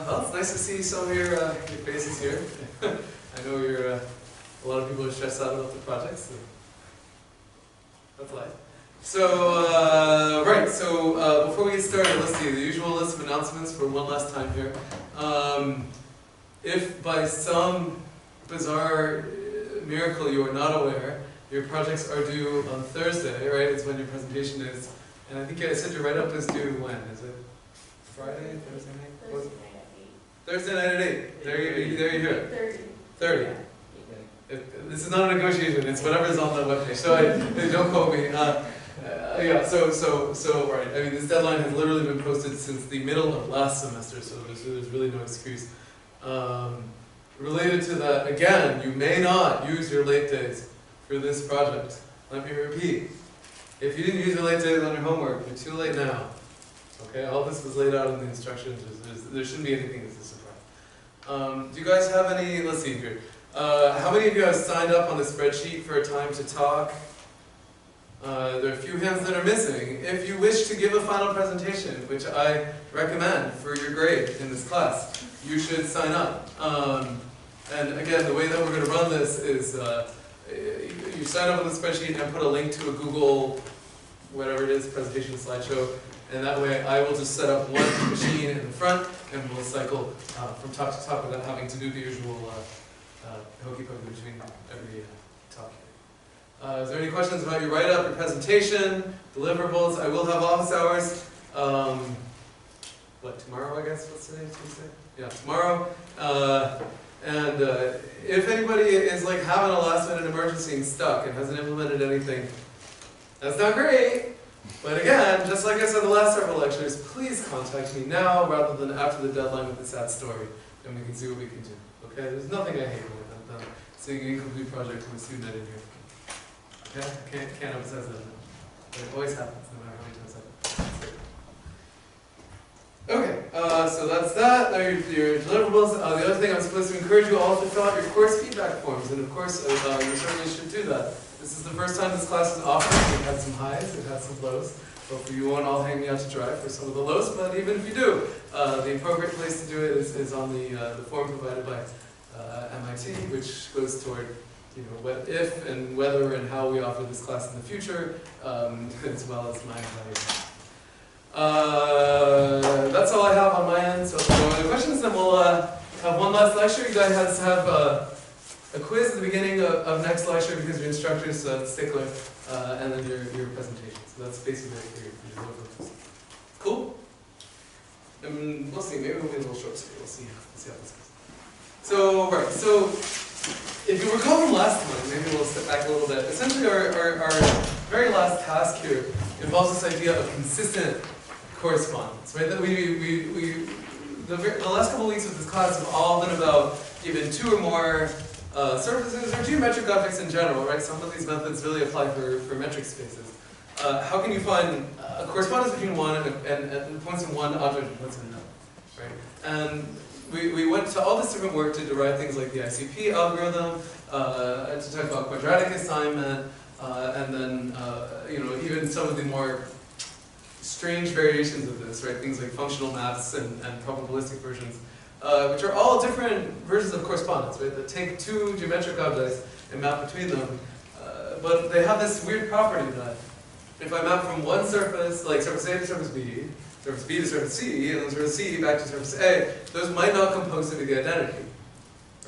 well, it's nice to see some of your faces here. I know a lot of people are stressed out about the project, so that's life. So, right, so before we get started, let's see, the usual list of announcements for one last time here. If by some bizarre miracle you are not aware, your projects are due on Thursday, right? It's when your presentation is. And I think I said your write-up is due when? Is it Friday, Thursday night? Thursday night at 8. There you hear it. 30. This is not a negotiation, it's whatever's on the webpage. So don't quote me. Yeah, so right. I mean, this deadline has literally been posted since the middle of last semester, so there's really no excuse. Related to that, again, you may not use your late days for this project. Let me repeat. If you didn't use your late days on your homework, you're too late now. Okay, all this was laid out in the instructions. There shouldn't be anything that's a surprise. Do you guys have any, let's see here. How many of you have signed up on the spreadsheet for a time to talk? There are a few hands that are missing. If you wish to give a final presentation, which I recommend for your grade in this class, you should sign up. And again, the way that we're going to run this is you sign up on the spreadsheet and put a link to a Google, whatever it is, presentation slideshow, and that way I will just set up one machine in the front and we'll cycle from top to top without having to do the usual hokey pokey between every talk. Is there any questions about your write-up, your presentation, deliverables? I will have office hours. What, tomorrow, I guess? What's today? Tuesday? Yeah, tomorrow. And if anybody is like having a last-minute emergency and stuck and hasn't implemented anything, that's not great. But again, just like I said in the last several lectures, please contact me now rather than after the deadline with the sad story, and we can see what we can do. Okay? There's nothing I hate more than seeing an incomplete project with a student in here. Okay? I can't emphasize that enough. But it always happens, no matter how many times I say it. Okay, so that's that. There are your deliverables. The other thing, I'm supposed to encourage you all to fill out your course feedback forms, and of course, you certainly should do that. This is the first time this class is offered. It had some highs, it had some lows. Hopefully you won't all hang me out to dry for some of the lows, but even if you do, the appropriate place to do it is on the form provided by MIT, which goes toward what if and whether and how we offer this class in the future, as well as my evaluation. That's all I have on my end. So if there are no other questions, then we'll have one last lecture. You guys have a quiz at the beginning of next lecture because your instructor's stickler, and then your presentation. So that's basically your deliverables. Cool? We'll see. Maybe we'll be a little short today. We'll see how this goes. So, right. So, if you recall from last time, maybe we'll step back a little bit. Essentially, our very last task here involves this idea of consistent correspondence, right? That the last couple of weeks of this class have all been about given two or more surfaces or geometric objects in general, right? Some of these methods really apply for metric spaces. How can you find a correspondence between one and points in one object and points in another, right? And we went to all this different work to derive things like the ICP algorithm, to talk about quadratic assignment, and then even some of the more strange variations of this, right? Things like functional maps and probabilistic versions, which are all different versions of correspondence, right? That take two geometric objects and map between them, but they have this weird property that if I map from one surface, like surface A to surface B to surface C, and then surface C back to surface A, those might not compose to the identity,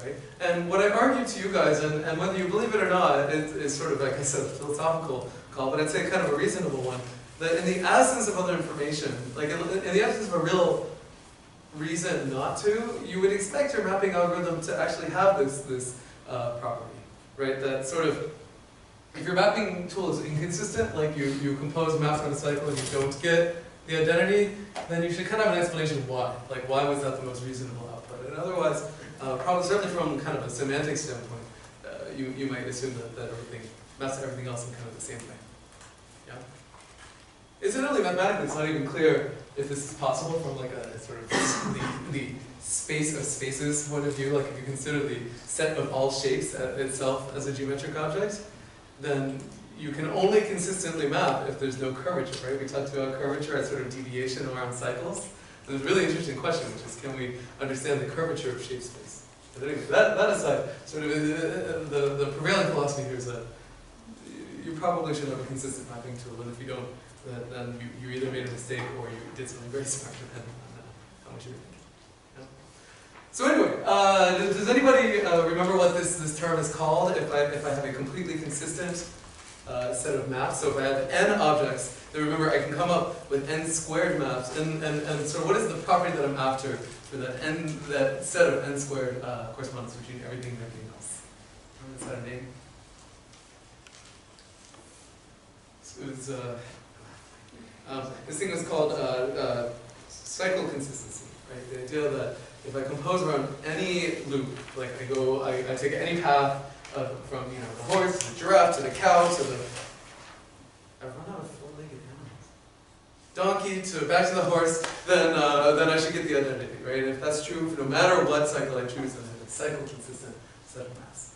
right? And what I argue to you guys, and whether you believe it or not, is sort of, like I said, a philosophical call, but I'd say kind of a reasonable one, that in the absence of other information, like in the absence of a real reason not to, you would expect your mapping algorithm to actually have this property, right? That sort of, if your mapping tool is inconsistent, like you compose maps on a cycle and you don't get the identity, then you should kind of have an explanation why. Like, why was that the most reasonable output? And otherwise, probably certainly from kind of a semantic standpoint, you might assume that everything maps to everything else in kind of the same way. Yeah? Incidentally, mathematically, it's not even clear if this is possible from like a sort of the space of spaces point of view. Like if you consider the set of all shapes itself as a geometric object, then you can only consistently map if there's no curvature, right? We talked about curvature as sort of deviation around cycles. There's a really interesting question, which is, can we understand the curvature of shape space? But anyway, that aside, sort of the prevailing philosophy here is that you probably should have a consistent mapping tool, and if you don't, then you either made a mistake or you did something very smart, depending on how much you were thinking. Yeah. So anyway, does anybody remember what this term is called? If I have a completely consistent set of maps, so if I have n objects, then remember I can come up with n squared maps, and so what is the property that I'm after for that set of n squared correspondence between everything and everything else? Is that a name? It's, this thing is called cycle consistency, right? The idea that if I compose around any loop, like I take any path from the horse to the giraffe to the cow to the I've run out of four-legged animals. Donkey to back to the horse, then I should get the identity, right? And if that's true, no matter what cycle I choose, then I have a cycle consistent set of maps.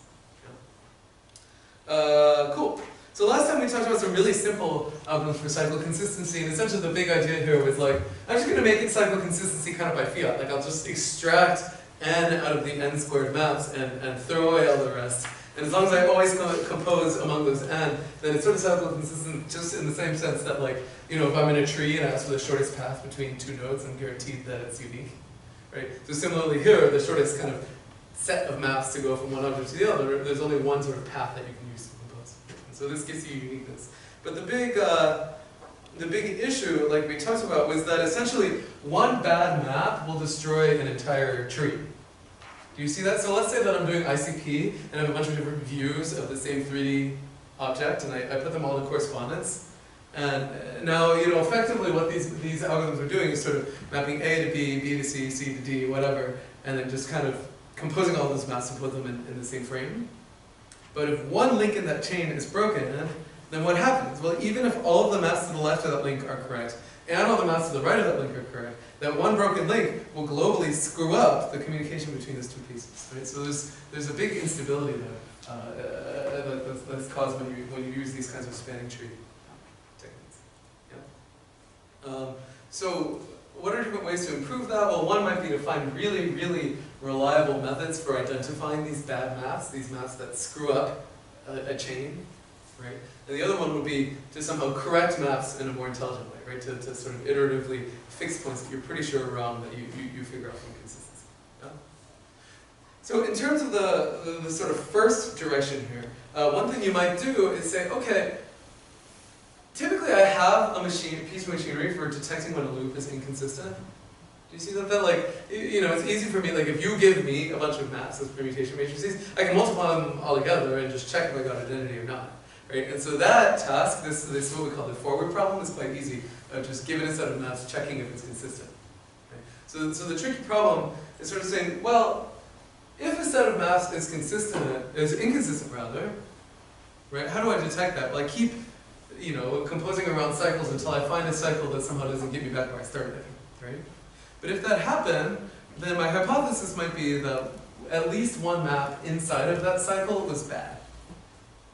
Yeah. Cool. So last time we talked about some really simple algorithms for cycle consistency, and essentially the big idea here was like, I'm just going to make it cycle consistency kind of by fiat. Like I'll just extract n out of the n squared maps and throw away all the rest. And as long as I always compose among those n, then it's sort of cycle consistent just in the same sense that like, if I'm in a tree and I ask for the shortest path between two nodes, I'm guaranteed that it's unique, right? So similarly here, the shortest kind of set of maps to go from one object to the other, there's only one sort of path that you can use. So this gives you uniqueness. But the big issue, like we talked about, was that essentially one bad map will destroy an entire tree. Do you see that? So let's say that I'm doing ICP and I have a bunch of different views of the same 3D object, and I put them all in correspondence. And now, effectively what these algorithms are doing is sort of mapping A to B, B to C, C to D, whatever, and then just kind of composing all those maps and put them in the same frame. But if one link in that chain is broken, then what happens? Well, even if all of the maps to the left of that link are correct, and all the maps to the right of that link are correct, that one broken link will globally screw up the communication between those two pieces. Right? So there's a big instability there that's caused when you use these kinds of spanning tree techniques. Yeah. So what are different ways to improve that? Well, one might be to find really, really reliable methods for identifying these bad maps, these maps that screw up a chain, right? And the other one would be to somehow correct maps in a more intelligent way, right? To sort of iteratively fix points that you're pretty sure are wrong that you figure out from consistency. Yeah? So in terms of the sort of first direction here, one thing you might do is say, okay, typically I have a piece of machinery for detecting when a loop is inconsistent. Do you see that like, it's easy for me, like if you give me a bunch of maps as permutation matrices, I can multiply them all together and just check if I got identity or not. Right? And so that task, this is what we call the forward problem, is quite easy. Just given a set of maps, checking if it's consistent. Right? So the tricky problem is sort of saying, well, if a set of maps is inconsistent rather, right? How do I detect that? Well, I keep, composing around cycles until I find a cycle that somehow doesn't get me back where I started, right? But if that happened, then my hypothesis might be that at least one map inside of that cycle was bad.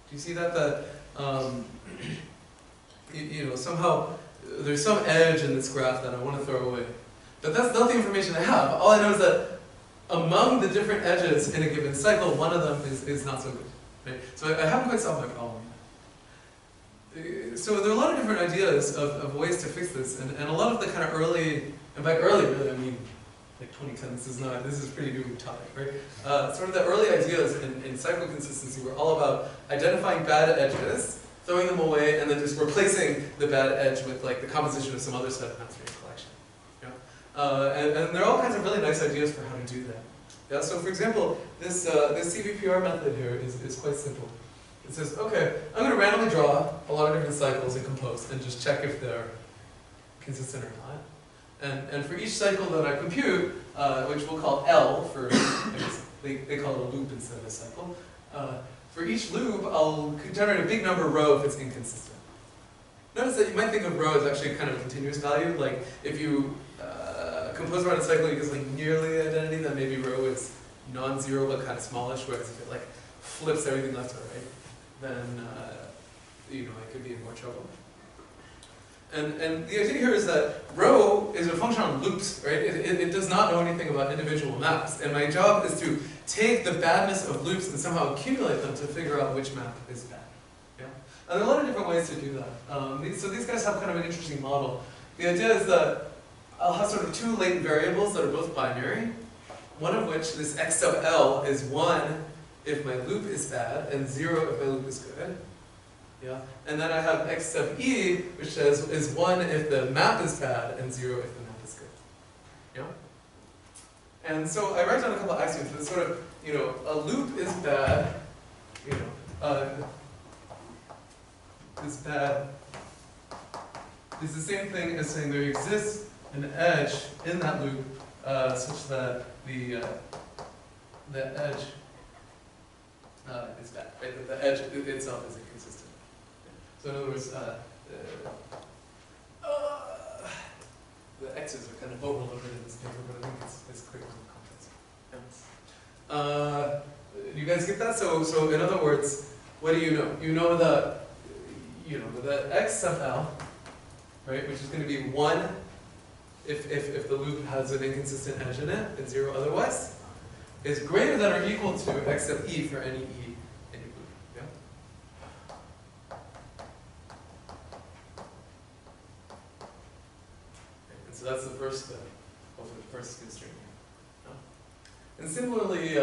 Do you see that? Somehow there's some edge in this graph that I want to throw away. But that's not the information I have. All I know is that among the different edges in a given cycle, one of them is not so good. Right? So I haven't quite solved my problem. So there are a lot of different ideas of ways to fix this, and a lot of the kind of early, and by early really I mean like 2010, this is a pretty new topic, right? Sort of the early ideas in cycle consistency were all about identifying bad edges, throwing them away, and then just replacing the bad edge with like the composition of some other set of maps in your collection. Yeah? And there are all kinds of really nice ideas for how to do that. Yeah? So for example, this CVPR method here is quite simple. It says, okay, I'm going to randomly draw a lot of different cycles and compose and just check if they're consistent or not. And for each cycle that I compute, which we'll call L for, I guess they call it a loop instead of a cycle, for each loop I'll generate a big number rho if it's inconsistent. Notice that you might think of rho as actually kind of a continuous value, like if you compose around a cycle you get like nearly identity, then maybe rho is non-zero but kind of smallish, whereas if it like flips everything left to right, then it could be in more trouble. And the idea here is that rho is a function on loops, right? It does not know anything about individual maps. And my job is to take the badness of loops and somehow accumulate them to figure out which map is bad. Yeah? And there are a lot of different ways to do that. So these guys have kind of an interesting model. The idea is that I'll have sort of two latent variables that are both binary, one of which, this x sub L, is 1 if my loop is bad, and 0 if my loop is good. Yeah? And then I have x sub E, which says is 1 if the map is bad, and 0 if the map is good. Yeah? And so I write down a couple of axioms. It's sort of, a loop is bad, is bad is the same thing as saying there exists an edge in that loop such that the edge is bad. Right? The edge itself is inconsistent. So in other words, the x's are kind of overloaded in this paper, but I think it's clear in the context. Do you guys get that? So in other words, what do you know? You know that the x sub L, right, which is going to be 1 if the loop has an inconsistent edge in it, and 0 otherwise, is greater than or equal to x sub E for any E in your loop. Yeah? And so that's the first hopefully the first constraint here. Yeah? And similarly,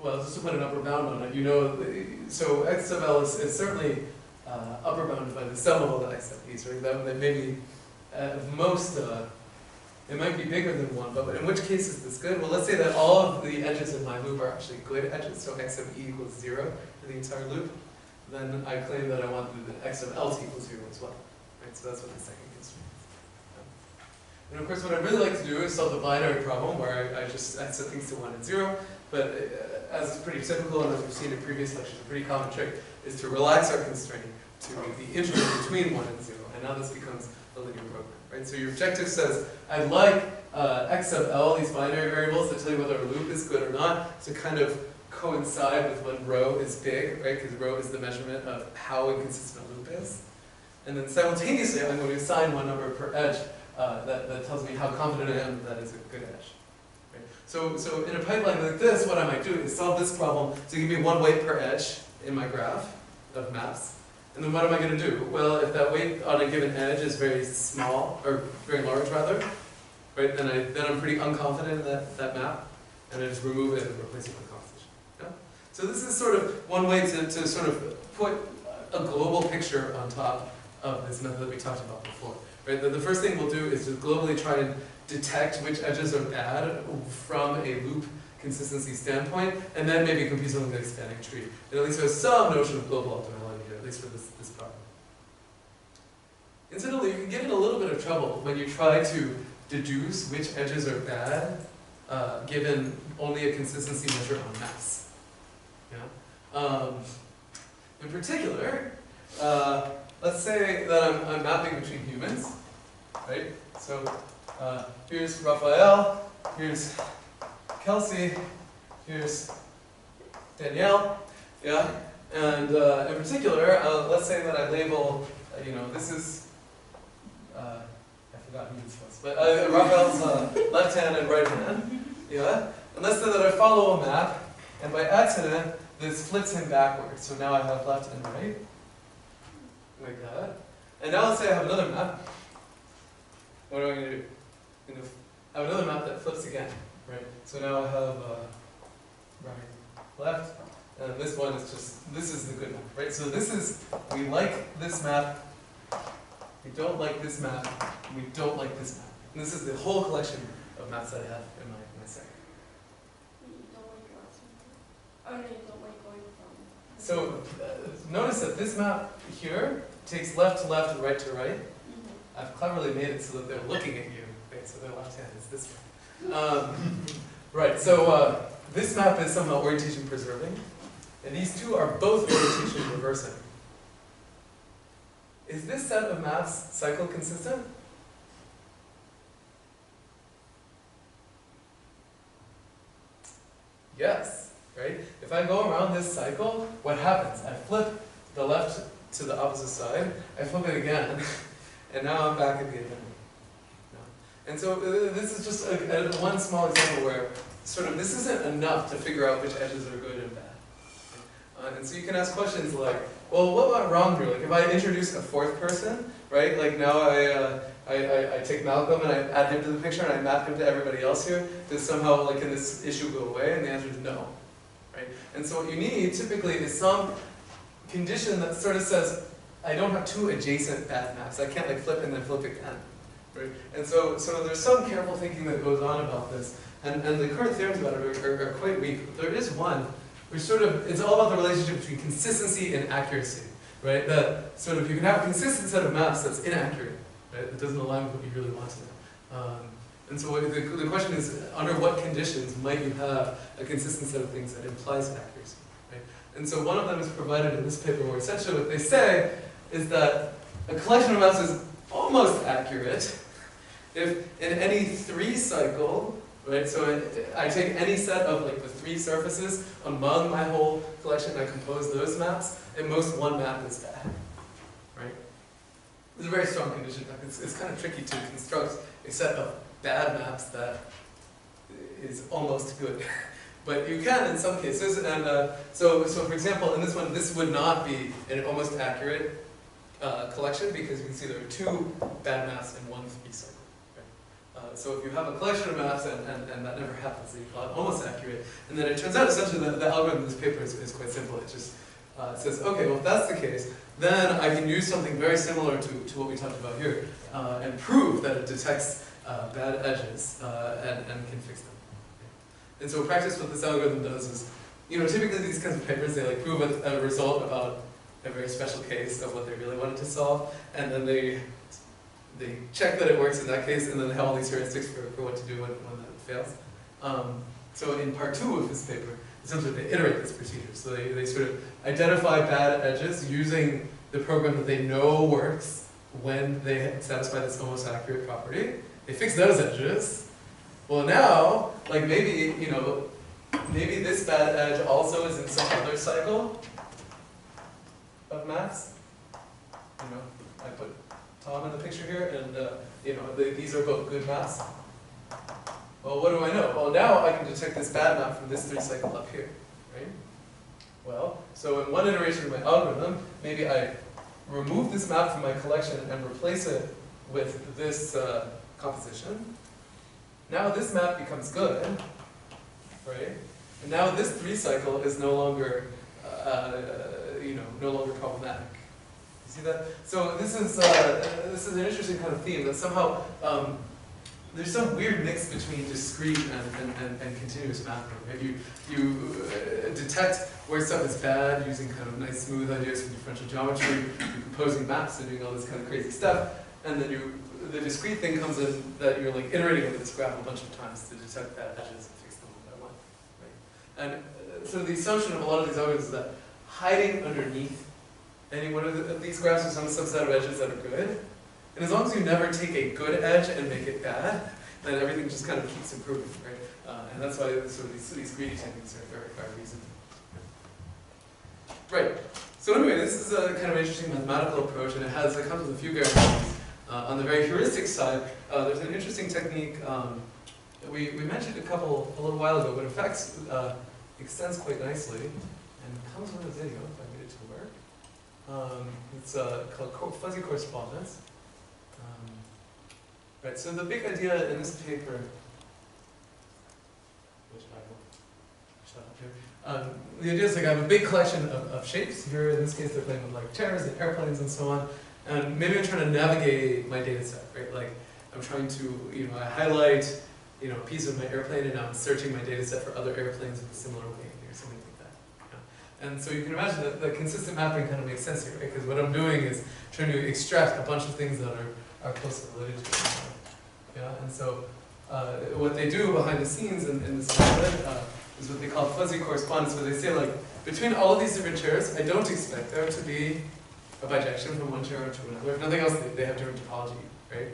well, just to put an upper bound on it, so x sub L is certainly upper bounded by the sum of all the x sub E's, right? That maybe at most, it might be bigger than 1, but in which case is this good? Well, let's say that all of the edges in my loop are actually good edges, so x sub E equals 0 for the entire loop. Then I claim that I want the x sub L to equal 0 as well. Right? So that's what the second constraint is. And of course, what I'd really like to do is solve the binary problem where I just set things to 1 and 0, but as is pretty typical and as we've seen in previous lectures, a pretty common trick is to relax our constraint to the interval between 1 and 0, and now this becomes a linear program. Right? So your objective says, I'd like x sub L, these binary variables that tell you whether a loop is good or not, to kind of coincide with when rho is big, right? Because rho is the measurement of how inconsistent a loop is. And then simultaneously, I'm going to assign one number per edge that tells me how confident I am that is a good edge. Right? So in a pipeline like this, what I might do is solve this problem to give me one weight per edge in my graph of maps. And then what am I going to do? Well, if that weight on a given edge is very small, or very large rather, right, then I'm pretty unconfident in that map, and I just remove it and replace it with compensation. Yeah? So this is sort of one way to sort of put a global picture on top of this method that we talked about before. Right? The first thing we'll do is to globally try and detect which edges are bad from a loop consistency standpoint, and then maybe compute something like expanding tree. And at least there's some notion of global optimality here, at least for this problem. Incidentally, you can get in a little bit of trouble when you try to deduce which edges are bad, given only a consistency measure on mass. Yeah? In particular, let's say that I'm mapping between humans, right? So here's Raphael, here's Kelsey, here's Danielle, yeah? And in particular, let's say that I label, this is, I forgot who this was, but Raphael's left hand and right hand, yeah? And let's say that I follow a map, and by accident, this flips him backwards. So now I have left and right, like that. And now let's say I have another map. What am I going to do? I have another map that flips again, right? So now I have right, left, and this one is just, this is the good map, right? So this is, we like this map, we don't like this map, we don't like this map. And this is the whole collection of maps that I have in my set. You don't like your last one? Oh, no, you don't like going from... So notice that this map here takes left to left and right to right. Mm-hmm. I've cleverly made it so that they're looking at you, right? So their left hand is this way. Right, so this map is somehow orientation preserving, and these two are both orientation reversing. Is this set of maps cycle consistent? Yes, right? If I go around this cycle, what happens? I flip the left to the opposite side, I flip it again, And now I'm back at the identity. And so this is just one small example where sort of this isn't enough to figure out which edges are good and bad. And so you can ask questions like, well, what went wrong here? Like if I introduce a fourth person, right? Like now I take Malcolm and I add him to the picture and I map him to everybody else here. Does somehow, like, can this issue go away? And the answer is no, right? And so what you need typically is some condition that sort of says, I don't have two adjacent bad maps. I can't like flip and then flip again, right? And so there's some careful thinking that goes on about this. And the current theorems about it are quite weak. There is one which sort of, it's all about the relationship between consistency and accuracy, right? That sort of you can have a consistent set of maps that's inaccurate, right? That doesn't align with what you really wanted. And so the question is, under what conditions might you have a consistent set of things that implies accuracy, right? And so one of them is provided in this paper where essentially what they say is that a collection of maps is almost accurate if in any 3 cycle, right, so I take any set of like the 3 surfaces among my whole collection, I compose those maps, at most one map is bad, right? It's a very strong condition. It's kind of tricky to construct a set of bad maps that is almost good. But you can in some cases, and so for example, in this one, this would not be an almost accurate collection because you can see there are 2 bad maps in one 3 cycle. So if you have a collection of maps and that never happens, then you call it almost accurate. And then it turns out essentially that the algorithm in this paper is quite simple. It just says, okay, well if that's the case, then I can use something very similar to what we talked about here and prove that it detects bad edges and can fix them. And so in practice what this algorithm does is, typically these kinds of papers, they like prove a result about a very special case of what they really wanted to solve, and then they check that it works in that case, and then they have all these heuristics for what to do when that fails. So in part 2 of this paper, essentially they iterate this procedure. So they sort of identify bad edges using the program that they know works when they satisfy this almost accurate property. They fix those edges. Well now, like maybe this bad edge also is in some other cycle of maps. I put Tom in the picture here, and these are both good maps. Well, what do I know? Well, now I can detect this bad map from this 3 cycle up here, right? Well, so in one iteration of my algorithm, maybe I remove this map from my collection and replace it with this composition. Now this map becomes good, right? And now this 3 cycle is no longer, no longer problematic. See that? So this is an interesting kind of theme that somehow there's some weird mix between discrete and continuous mapping. Right? You detect where stuff is bad using kind of nice smooth ideas from differential geometry. You're composing maps and doing all this kind of crazy stuff, and then the discrete thing comes in that you're like iterating over this graph a bunch of times to detect bad edges and fix them one by one. Right? And so the assumption of a lot of these algorithms is that hiding underneath any one of these graphs is some subset of edges that are good. And as long as you never take a good edge and make it bad, then everything just kind of keeps improving, right? And that's why sort of these greedy techniques are reasonable. Right. So anyway, this is a kind of interesting mathematical approach, and it comes with a few guarantees. On the very heuristic side, there's an interesting technique that we mentioned a little while ago, but in fact extends quite nicely and comes with a video if I get it to work. It's called fuzzy correspondence. Right, so the big idea in this paper, the idea is like I have a big collection of shapes. Here in this case they're playing with like chairs and airplanes and so on. And maybe I'm trying to navigate my data set, right? Like I'm trying to, I highlight, a piece of my airplane and I'm searching my data set for other airplanes with a similar weight or something like that. And so you can imagine that the consistent mapping kind of makes sense here, right? Because what I'm doing is trying to extract a bunch of things that are closely related to each other. Yeah, and so what they do behind the scenes in this method is what they call fuzzy correspondence, where they say like, between all of these different chairs, I don't expect there to be a bijection from one chair to another. If nothing else, they have different topology, right?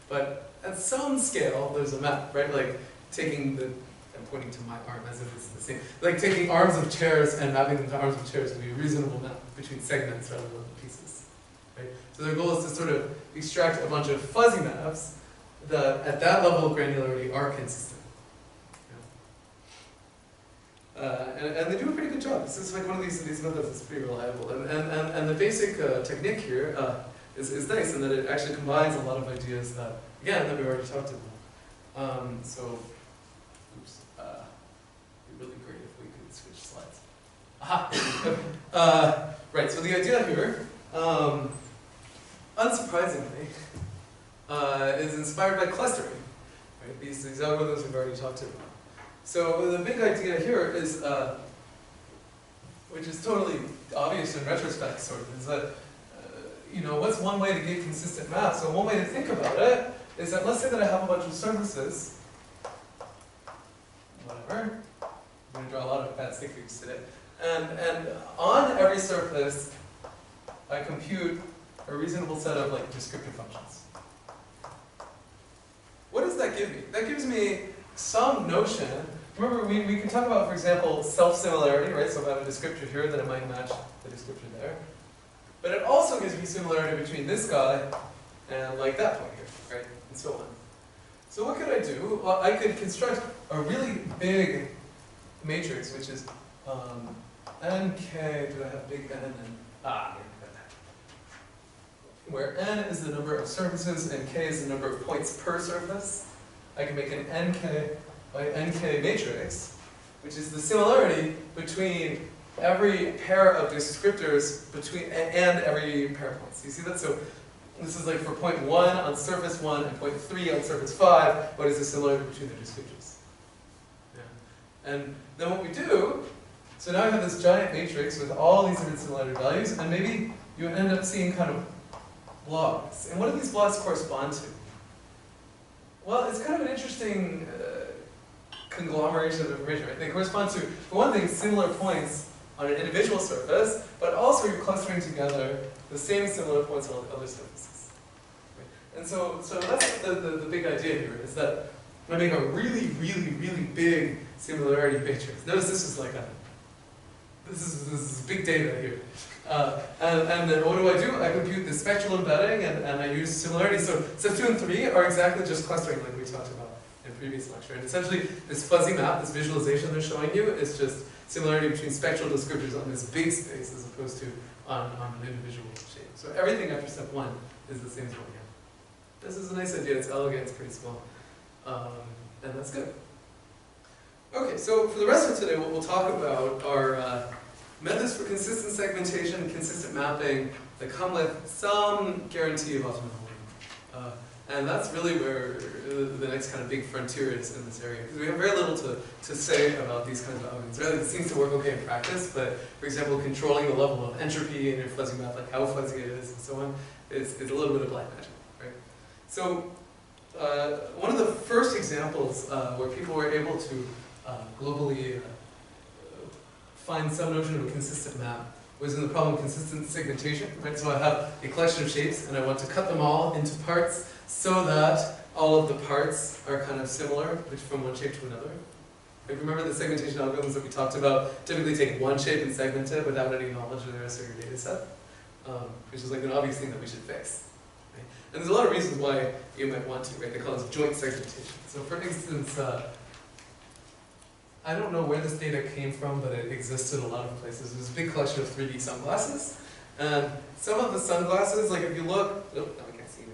But at some scale, there's a map, right? Like taking I'm pointing to my arm as if it's the same. Like taking arms of chairs and mapping them to arms of chairs would be a reasonable map between segments rather than pieces. right? So their goal is to sort of extract a bunch of fuzzy maps that, at that level of granularity, are consistent. And they do a pretty good job. This is like one of these methods that's pretty reliable. And the basic technique here is nice in that it actually combines a lot of ideas that, again, that we already talked about. So, oops, it'd be really great if we could switch slides. Aha! Right, so the idea here, unsurprisingly, is inspired by clustering. Right? These algorithms we've already talked about. So the big idea here is, which is totally obvious in retrospect, sort of, is that, you know, what's one way to get consistent maps? So one way to think about it is that, let's say that I have a bunch of surfaces, whatever. I'm going to draw a lot of bad stick figures today. And on every surface, I compute a reasonable set of like descriptive functions. What does that give me? That gives me some notion. Remember, we can talk about, for example, self-similarity, right? So if I have a descriptor here, then it might match the descriptor there. But it also gives me similarity between this guy and like that point here, right? And so on. So what could I do? Well, I could construct a really big matrix, which is nk, do I have big N and, where n is the number of surfaces and k is the number of points per surface. I can make an nk by nk matrix, which is the similarity between every pair of descriptors and every pair of points. You see that? So this is like for point 1 on surface 1 and point 3 on surface 5, what is the similarity between the descriptors? Yeah. And then what we do, so now I have this giant matrix with all these different similarity values, and maybe you end up seeing kind of blocks. And what do these blocks correspond to? Well, it's kind of an interesting conglomeration of information, right? They correspond to, for one thing, similar points on an individual surface, but also you're clustering together the same similar points on other surfaces. Right? And so that's the big idea here, is that I make a really, really, really big similarity matrix. Notice this is like this is big data here. And then what do? I compute the spectral embedding and I use similarity. So step 2 and 3 are exactly just clustering like we talked about in previous lecture. And essentially this fuzzy map, this visualization they're showing you is just similarity between spectral descriptors on this big space as opposed to on an individual shape. So everything after step 1 is the same as what we have. This is a nice idea, it's elegant, it's pretty small. And that's good. Okay, so for the rest of today, what we'll talk about are methods for consistent segmentation and consistent mapping that come with some guarantee of optimal holding. And that's really where the next kind of big frontier is in this area. Because we have very little to say about these kinds of algorithms. Right? It seems to work okay in practice, but for example, controlling the level of entropy in your fuzzy map, like how fuzzy it is and so on, is a little bit of black magic. Right? So one of the first examples where people were able to globally find some notion of a consistent map was in the problem of consistent segmentation. Right? So I have a collection of shapes and I want to cut them all into parts so that all of the parts are kind of similar from one shape to another. If you remember the segmentation algorithms that we talked about typically take one shape and segment it without any knowledge of the rest of your data set, which is like an obvious thing that we should fix. Right? And there's a lot of reasons why you might want to, right? They call this joint segmentation. So for instance, I don't know where this data came from, but it existed a lot of places. There's a big collection of 3D sunglasses. And some of the sunglasses, like if you look, oh, now I can't see anything.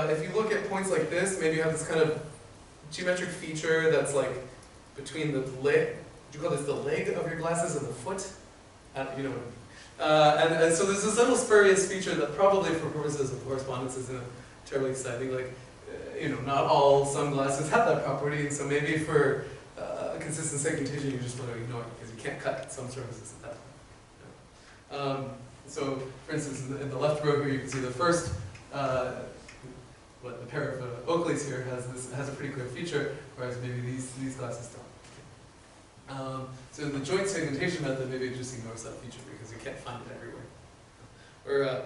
If you look at points like this, maybe you have this kind of geometric feature that's like between the leg, would you call this the leg of your glasses and the foot? You know what I mean. And so there's this little spurious feature that probably for purposes of correspondence isn't terribly exciting. Like, you know, not all sunglasses have that property, and so maybe for consistent segmentation, you just want to ignore it because you can't cut some surfaces at that point. So, for instance, in the left row here, you can see the first, the pair of Oakleys here has a pretty clear feature, whereas maybe these glasses don't. So the joint segmentation method maybe just ignores that feature because you can't find it everywhere. Or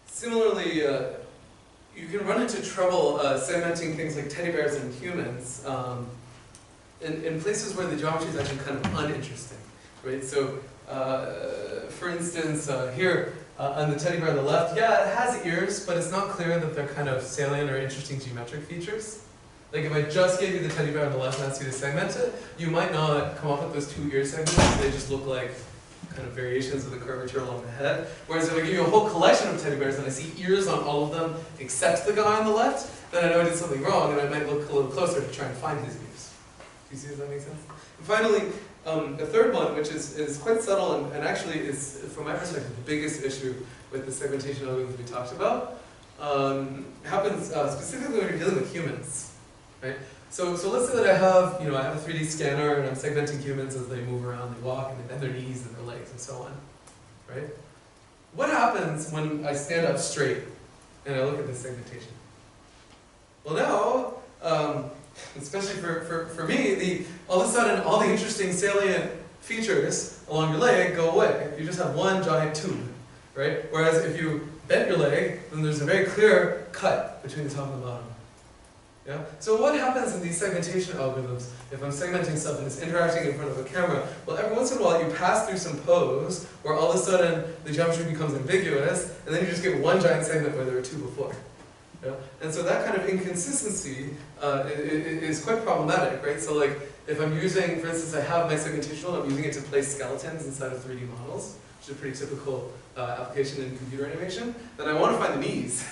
similarly, you can run into trouble segmenting things like teddy bears and humans. In places where the geometry is actually kind of uninteresting, right? So, for instance, here on the teddy bear on the left, yeah, it has ears, but it's not clear that they're kind of salient or interesting geometric features. Like if I just gave you the teddy bear on the left and asked you to segment it, you might not come up with those two ear segments. They just look like kind of variations of the curvature along the head. Whereas if I give you a whole collection of teddy bears and I see ears on all of them except the guy on the left, then I know I did something wrong and I might look a little closer to try and find his ears. Do you see, does that make sense? And finally, the third one, which is quite subtle and actually is, from my perspective, the biggest issue with the segmentation algorithms we talked about, happens specifically when you're dealing with humans. Right? So let's say that I have a 3D scanner and I'm segmenting humans as they move around, they walk, and they bend their knees and their legs and so on. Right? What happens when I stand up straight and I look at this segmentation? Well now, especially for me, all of a sudden all the interesting salient features along your leg go away. You just have one giant tube. Right? Whereas if you bend your leg, then there's a very clear cut between the top and the bottom. Yeah? So what happens in these segmentation algorithms if I'm segmenting stuff and it's interacting in front of a camera? Well, every once in a while you pass through some pose where all of a sudden the geometry becomes ambiguous and then you just get one giant segment where there were two before. Yeah? And so that kind of inconsistency is quite problematic, right? So like if I'm using, for instance, I have my segmentation tool, I'm using it to place skeletons inside of 3D models, which is a pretty typical application in computer animation, then I want to find the knees.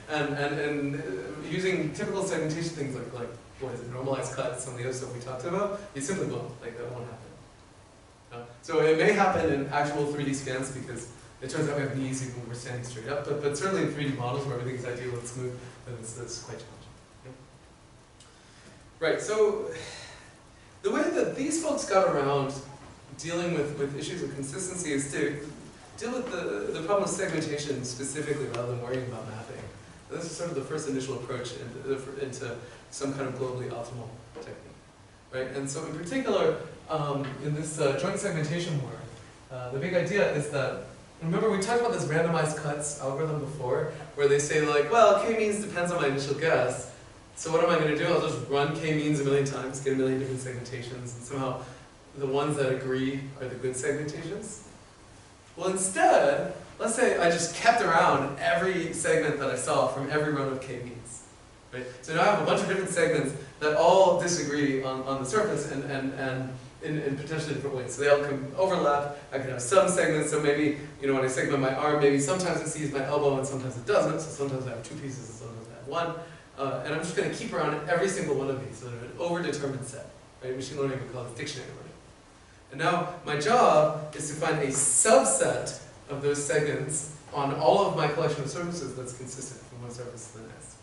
and using typical segmentation things like what is it, normalized cuts, some of the other stuff we talked about, you simply won't. Like that won't happen. So it may happen in actual 3D scans because it turns out we have knees even when we're standing straight up, but certainly in 3D models where everything is ideal and smooth, then it's quite challenging. Yeah? Right, so the way that these folks got around dealing with issues of consistency is to deal with the problem of segmentation specifically rather than worrying about mapping. This is sort of the first initial approach into some kind of globally optimal technique. Right? And so in particular, in this joint segmentation work, the big idea is that, remember we talked about this randomized cuts algorithm before, where they say like, well, k-means depends on my initial guess. So what am I going to do? I'll just run k-means a million times, get a million different segmentations, and somehow the ones that agree are the good segmentations. Well, instead, let's say I just kept around every segment that I saw from every run of k-means. Right? So now I have a bunch of different segments that all disagree on the surface and in potentially different ways. So they all can overlap. I can have some segments, so maybe when I segment my arm, maybe sometimes it sees my elbow and sometimes it doesn't. So sometimes I have two pieces and sometimes I have one. And I'm just going to keep around every single one of these. So they're an overdetermined set. Right? Machine learning would call this dictionary learning. And now my job is to find a subset of those segments on all of my collection of surfaces that's consistent from one surface to the next.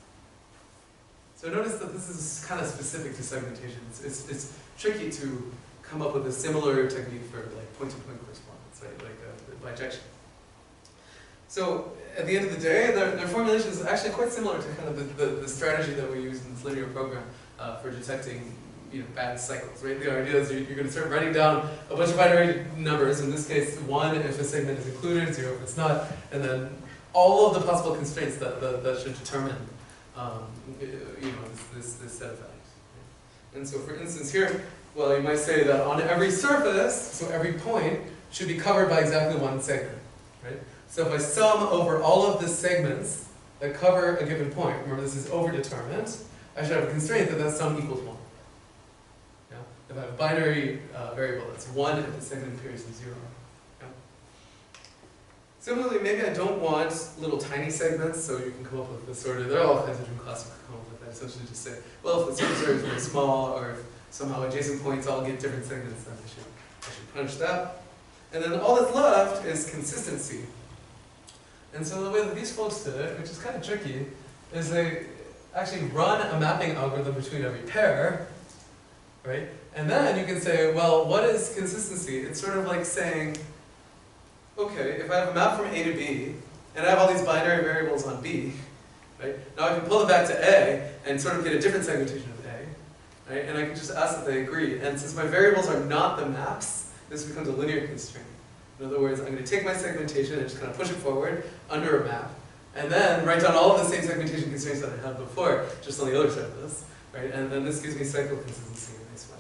So notice that this is kind of specific to segmentation. It's tricky to come up with a similar technique for like point-to-point correspondence, right? Like bijection. So at the end of the day, their formulation is actually quite similar to kind of the strategy that we use in this linear program for detecting bad cycles, right? The idea is you're going to start writing down a bunch of binary numbers, in this case 1 if a segment is included, 0 if it's not, and then all of the possible constraints that should determine this set of values. Right? And so for instance here, well, you might say that on every surface, so every point, should be covered by exactly one segment, right? So if I sum over all of the segments that cover a given point, remember this is overdetermined, I should have a constraint that sum equals 1. If I have a binary variable that's 1 if the segment appears as 0. Yeah. Similarly, maybe I don't want little tiny segments, so you can come up with this sort of, there are all kinds of different classes you can come up with that. Essentially just say, well, if the surface area is very small, or if somehow adjacent points all get different segments, then I should punch that. And then all that's left is consistency. And so the way that these folks did it, which is kind of tricky, is they actually run a mapping algorithm between every pair, right? And then you can say, well, what is consistency? It's sort of like saying, okay, if I have a map from A to B, and I have all these binary variables on B, right? Now I can pull it back to A, and sort of get a different segmentation of A, right? And I can just ask that they agree. And since my variables are not the maps, this becomes a linear constraint. In other words, I'm going to take my segmentation and just kind of push it forward under a map, and then write down all of the same segmentation constraints that I had before, just on the other side of this, right? And then this gives me cycle consistency in a nice way.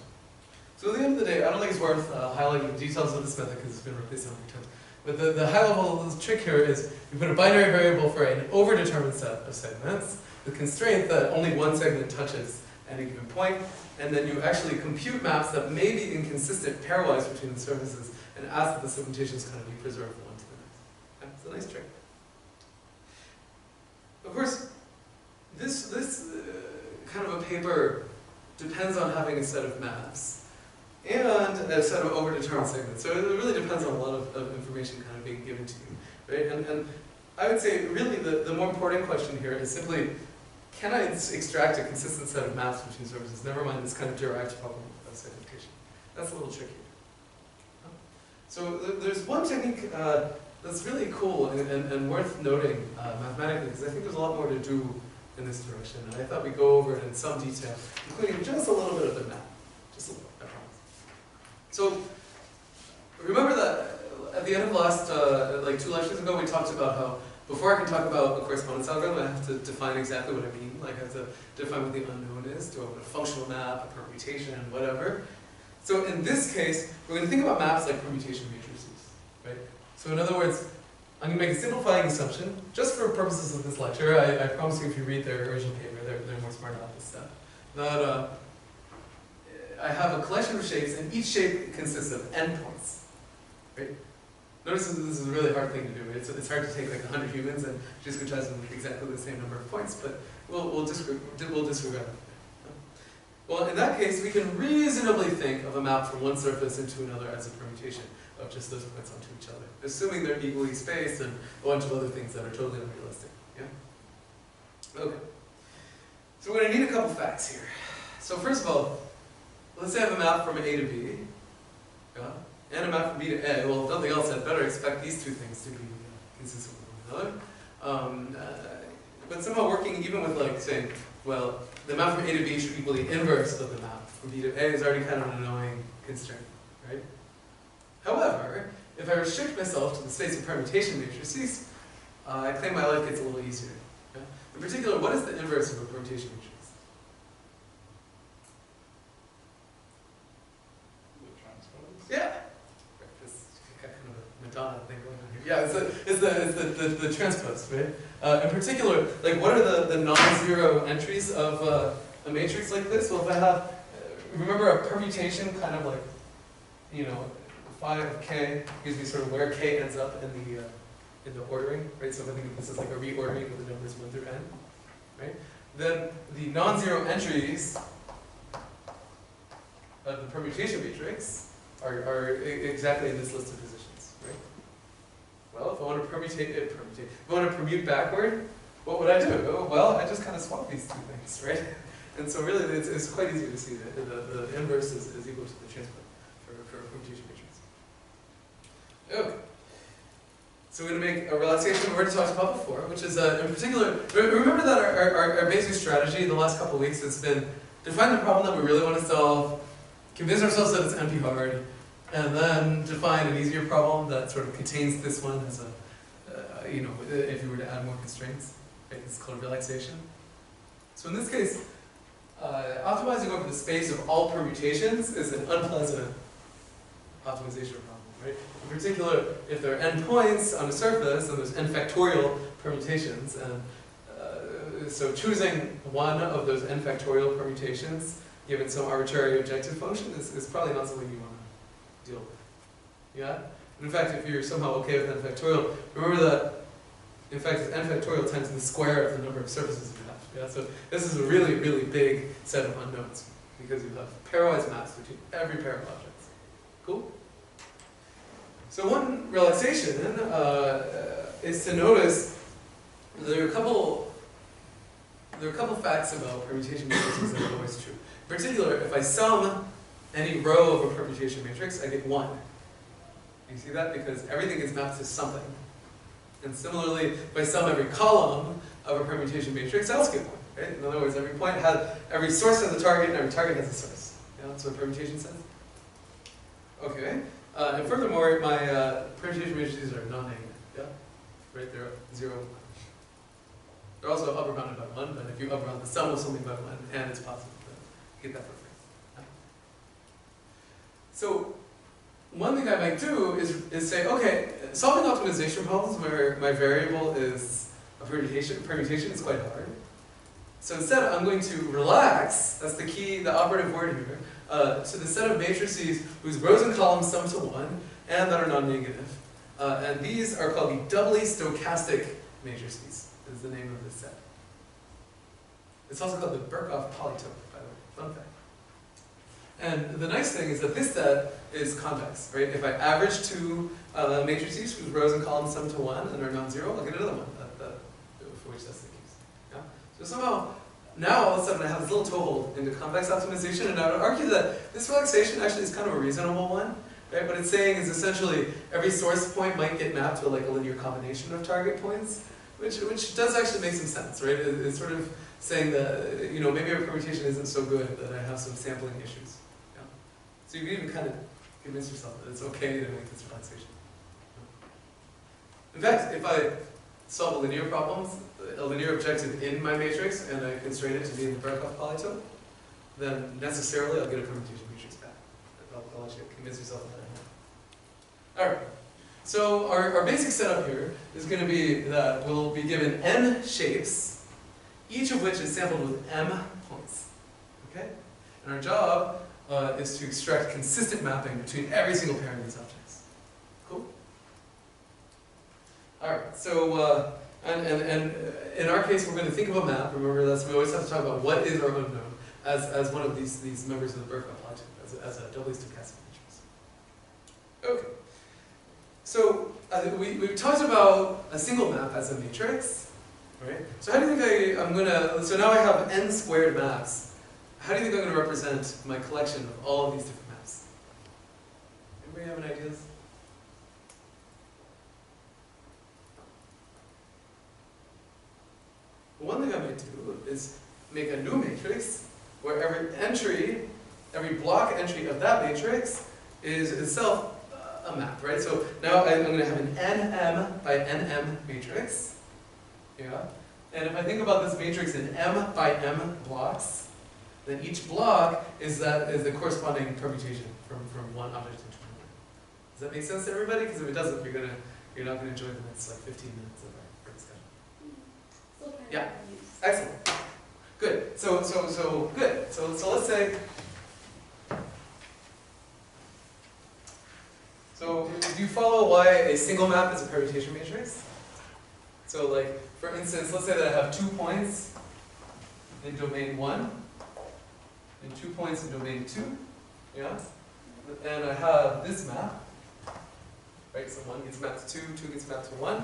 So at the end of the day, I don't think it's worth highlighting the details of this method because it's been replaced so many times. But the high level trick here is you put a binary variable for an overdetermined set of segments, the constraint that only one segment touches at any given point, and then you actually compute maps that may be inconsistent pairwise between the surfaces and ask that the segmentations kind of be preserved one to the next. That's a nice trick. Of course, this kind of a paper depends on having a set of maps and a set of overdetermined segments. So it really depends on a lot of information kind of being given to you, right? And I would say really the more important question here is simply, can I extract a consistent set of maps between surfaces? Never mind this kind of derived problem of segmentation. That's a little tricky. So there's one technique that's really cool and worth noting mathematically, because I think there's a lot more to do in this direction. And I thought we'd go over it in some detail, including just a little bit of the map. Just a little, I promise. So remember that at the end of last, like 2 lectures ago, we talked about how before I can talk about a correspondence algorithm, I have to define exactly what I mean. Like I have to define what the unknown is. Do I want a functional map, a permutation, whatever. So in this case, we're going to think about maps like permutation matrices, right? So in other words, I'm going to make a simplifying assumption, just for purposes of this lecture. I promise you if you read their original paper, they're more smart about this stuff. That I have a collection of shapes, and each shape consists of endpoints, right? Notice this is a really hard thing to do. It's hard to take like 100 humans and discretize them with exactly the same number of points, but we'll disregard that. Well, in that case, we can reasonably think of a map from one surface into another as a permutation of just those points onto each other, assuming they're equally spaced and a bunch of other things that are totally unrealistic. Yeah? Okay. So we're going to need a couple facts here. So first of all, let's say I have a map from A to B, yeah, and a map from B to A. Well, if nothing else, I'd better expect these two things to be consistent with one another. But somehow working even with like saying, well, the map from A to B should equal the inverse of the map from B to A is already kind of an annoying constraint, right? However, if I restrict myself to the space of permutation matrices, I claim my life gets a little easier. Yeah? In particular, what is the inverse of a permutation matrix? Yeah. This kind of a Madonna thing going on here. Yeah, it's the transpose, right? In particular, like what are the non-zero entries of a matrix like this? Well, if I have, remember a permutation kind of like, you know, phi of k gives me sort of where k ends up in the ordering, right? So if I think of this as like a reordering of the numbers 1 through n, right? Then the non-zero entries of the permutation matrix are exactly in this list of positions, right? Well, if I want to permute backward, what would I do? Well, I just kind of swap these two things, right? And so really, it's quite easy to see that the inverse is equal to the transpose for a permutation matrix. Okay. So we're going to make a relaxation we already talked about before, which is, in particular, remember that our basic strategy the last couple of weeks has been define the problem that we really want to solve, convince ourselves that it's NP-hard, and then define an easier problem that sort of contains this one as a, you know, if you were to add more constraints. Right? It's called relaxation. So in this case, optimizing over the space of all permutations is an unpleasant optimization problem. Right? In particular, if there are n points on a surface and there's n factorial permutations, and so choosing one of those n factorial permutations given some arbitrary objective function is probably not something you want to deal with. Yeah? And in fact, if you're somehow okay with n factorial, remember that in fact n factorial times the square of the number of surfaces you have. Yeah? So this is a really, really big set of unknowns because you have pairwise maps between every pair of objects. Cool? So one relaxation is to notice there are a couple facts about permutation matrices that are always true. In particular, if I sum any row of a permutation matrix, I get 1. You see that? Because everything is mapped to something. And similarly, if I sum every column of a permutation matrix, I also get 1. Right? In other words, every source has a target, and every target has a source. Yeah, that's what permutation says. Okay. And furthermore, my permutation matrices are non-negative. Yeah? Right? They're 0, 1. They're also upper bounded by 1, but if you upper bound the sum of something by 1, and it's positive, then you get that for free. Yeah? So one thing I might do is say, okay, solving optimization problems where my variable is a permutation is quite hard. So instead, I'm going to relax, that's the key, the operative word here, to the set of matrices whose rows and columns sum to 1 and that are non-negative. And these are called the doubly stochastic matrices, is the name of this set. It's also called the Birkhoff polytope, by the way, fun fact. And the nice thing is that this set is convex, right? If I average two matrices whose rows and columns sum to 1 and are non-zero, I'll get another one for which that's the case. Yeah? So somehow, now all of a sudden I have this little toehold into convex optimization, and I would argue that this relaxation actually is kind of a reasonable one. Right? What it's saying is essentially every source point might get mapped to like a linear combination of target points, which does actually make some sense, right? It's sort of saying that maybe our permutation isn't so good that I have some sampling issues. Yeah? So you can even kind of convince yourself that it's okay to make this relaxation. In fact, if I solve a linear objective in my matrix and I constrain it to be in the Birkhoff polytope, then necessarily I'll get a permutation matrix back. I'll actually convince yourself of that. Alright, so our basic setup here is going to be that we'll be given n shapes, each of which is sampled with m points. Okay? And our job is to extract consistent mapping between every single pair of these objects. Cool? Alright, so and in our case we're going to think of a map. Remember, we always have to talk about what is our unknown as one of these members of the Birkhoff polytope, as a doubly stochastic matrix. Okay. So we've talked about a single map as a matrix, right? So how do you think so now I have n squared maps. How do you think I'm going to represent my collection of all of these different maps? Anybody have any ideas? One thing I might do is make a new matrix where every block entry of that matrix is itself a map, right? So now I'm going to have an nm by nm matrix, yeah? And if I think about this matrix in m by m blocks, then each block is the corresponding permutation from one object into another. Does that make sense to everybody? Because if it doesn't, you're not going to enjoy the next 15 minutes of our discussion. Yeah, excellent. Good. So good. So let's say. So do you follow why a single map is a permutation matrix? So like, for instance, let's say that I have 2 points in domain 1 and 2 points in domain 2, yeah? And I have this map, right? So 1 gets mapped to 2, 2 gets mapped to 1,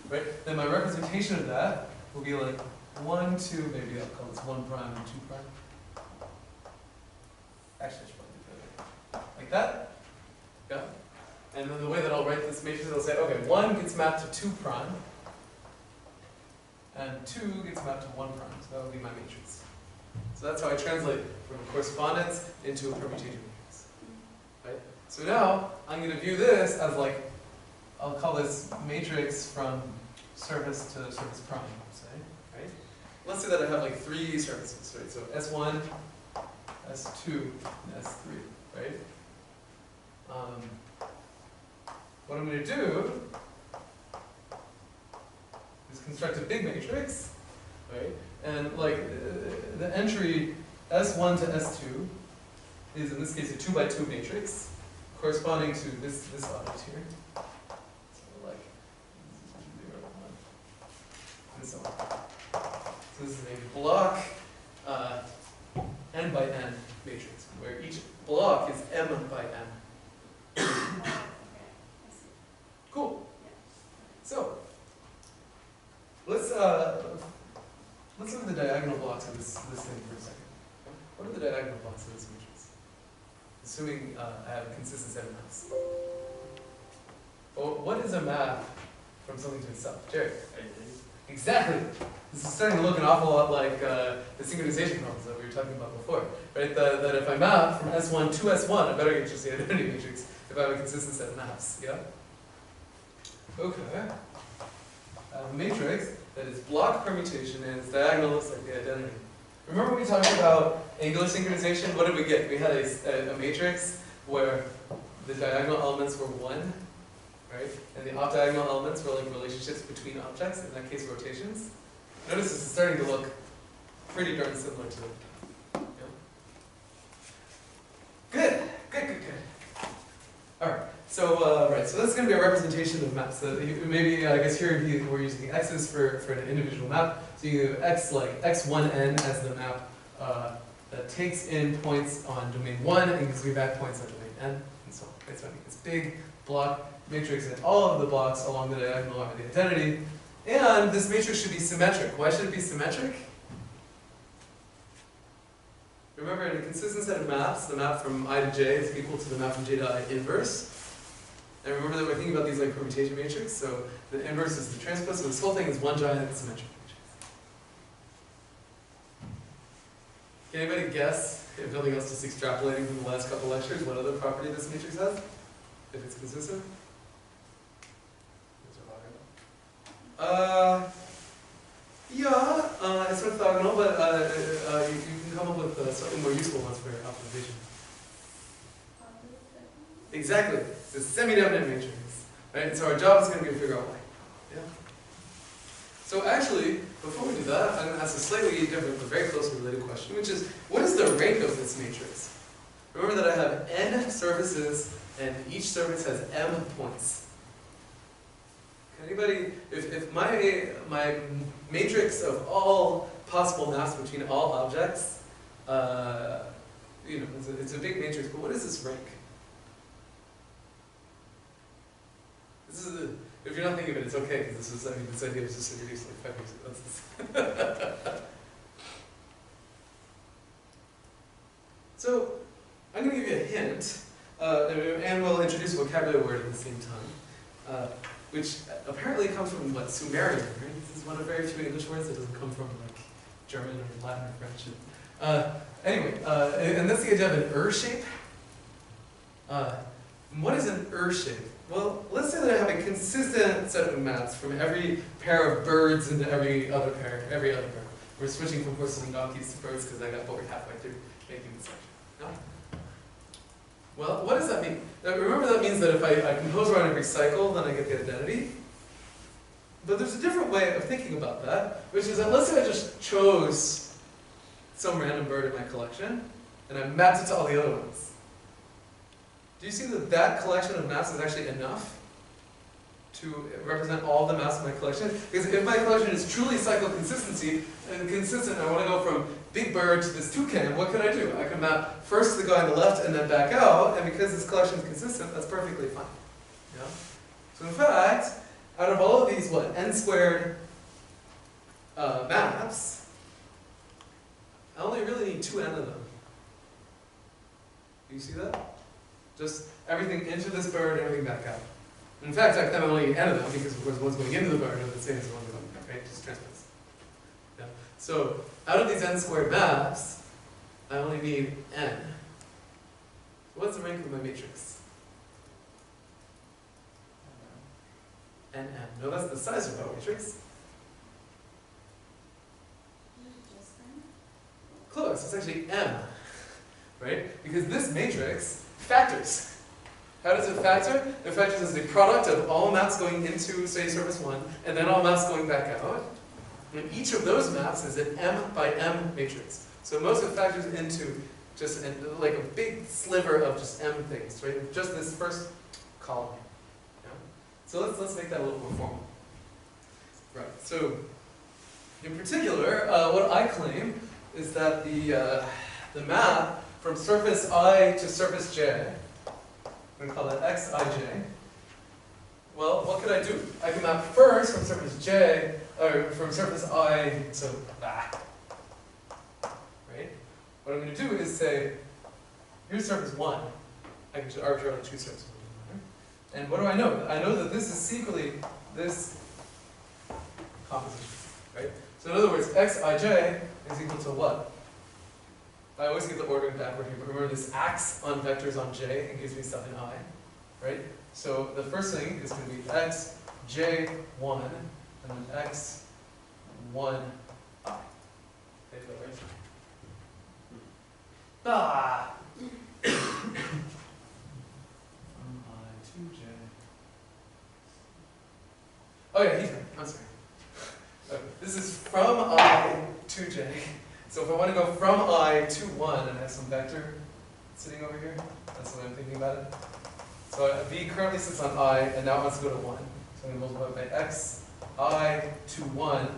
right? Then my representation of that will be like 1, 2, maybe I'll call this 1 prime and 2 prime. Actually, I should probably do that like that, yeah? And then the way that I'll write this matrix, I'll say, okay, 1 gets mapped to 2 prime, and 2 gets mapped to 1 prime. So that would be my matrix. So that's how I translate from correspondence into a permutation matrix. Right? So now, I'm going to view this as like, I'll call this matrix from surface to surface prime, say. Right? Let's say that I have like 3 surfaces, right? So S1, S2, and S3, right? What I'm going to do is construct a big matrix, right? And like the entry S1 to S2 is in this case a 2 by 2 matrix corresponding to this object here. So like 0, 1, and so on. So this is a block n by n matrix where each block is m by n. Cool. So let's look at the diagonal blocks of this thing for a second. What are the diagonal blocks of this matrix? Assuming I have a consistent set of maps. Well, what is a map from something to itself? Jerry? Exactly. This is starting to look an awful lot like the synchronization problems that we were talking about before, right? That if I map from S1 to S1, I better get just the identity matrix if I have a consistent set of maps. Yeah. Okay. I have a matrix that is block permutation and its diagonal looks like the identity. Remember we talked about angular synchronization? What did we get? We had a matrix where the diagonal elements were 1, right? And the off-diagonal elements were like relationships between objects, in that case rotations. Notice this is starting to look pretty darn similar to it. Yeah. Good. All right. So so this is going to be a representation of maps. So maybe I guess here we're using x's for an individual map. So you have x like x1n as the map that takes in points on domain 1 and gives me back points on domain n, and so on. Okay, so I make this big block matrix, and all of the blocks along the diagonal are the identity. And this matrix should be symmetric. Why should it be symmetric? Remember, in a consistent set of maps, the map from I to j is equal to the map from j to I inverse. And remember that we're thinking about these like permutation matrix, so the inverse is the transpose, so this whole thing is one giant symmetric matrix. Can anybody guess, if nothing else just extrapolating from the last couple lectures, what other property this matrix has? If it's consistent? Yeah, it's orthogonal, but you can come up with slightly more useful ones for your optimization. Exactly. It's a semi-definite matrix. Right? So our job is going to be to figure out why. Yeah. So actually, before we do that, I'm going to ask a slightly different but very closely related question, which is, what is the rank of this matrix? Remember that I have n surfaces, and each surface has m points. Can anybody, if my matrix of all possible maps between all objects, it's a big matrix, but what is this rank? This is if you're not thinking of it, it's okay, because this idea was just introduced like 5 years ago. So, I'm going to give you a hint, and we'll introduce a vocabulary word at the same time, which apparently comes from, what, Sumerian, right? This is one of very few English words that doesn't come from, like, German or Latin or French. Anyway, and that's the idea of an shape. What is an shape? Well, let's say that I have a consistent set of maps from every pair of birds into every other pair. We're switching from horses and donkeys to birds because I got bored halfway through making this section. No? Well, what does that mean? Now, remember, that means that if I compose around every cycle, then I get the identity. But there's a different way of thinking about that, which is that let's say I just chose some random bird in my collection, and I mapped it to all the other ones. Do you see that that collection of maps is actually enough to represent all the maps in my collection? Because if my collection is truly cycle consistency and consistent, I want to go from big bird to this toucan, what can I do? I can map first to the guy on the left and then back out, and because this collection is consistent, that's perfectly fine. Yeah? So in fact, out of all of these, what, n squared maps, I only really need 2n of them. Do you see that? Just everything into this bird, everything back out. In fact, I can only need n of them because, of course, the ones going into the bird are the same as the ones going out, right? Just transpose. Yeah. So, out of these n squared maps, I only need n. What's the rank of my matrix? Nm. No, that's the size of my matrix. Close. It's actually m. Right? Because this matrix factors. How does it factor? It factors as the product of all maps going into, say, surface 1, and then all maps going back out. And each of those maps is an m by m matrix. So most of it factors into just like a big sliver of just m things, right? Just this first column. Yeah? So let's make that a little more formal. Right. So in particular, what I claim is that the map from surface I to surface j, I'm going to call that xij. Well, what could I do? I can map first from surface j, or from surface I to back. Right? What I'm going to do is say, here's surface 1. I can just arbitrarily choose surface 1. And what do I know? I know that this is secretly this composition. Right? So in other words, xij is equal to what? I always get the ordering backward here, but remember this acts on vectors on j and gives me stuff in I, right? So the first thing is going to be x, j1, and then x, 1, I. Okay, right? Ah! Oh yeah, he's right. I'm sorry. Okay. This is from I to j. So if I want to go from I to 1 and I have some vector sitting over here, that's what I'm thinking about it. So v currently sits on I, and now it wants to go to 1. So I'm going to multiply by x, I to 1,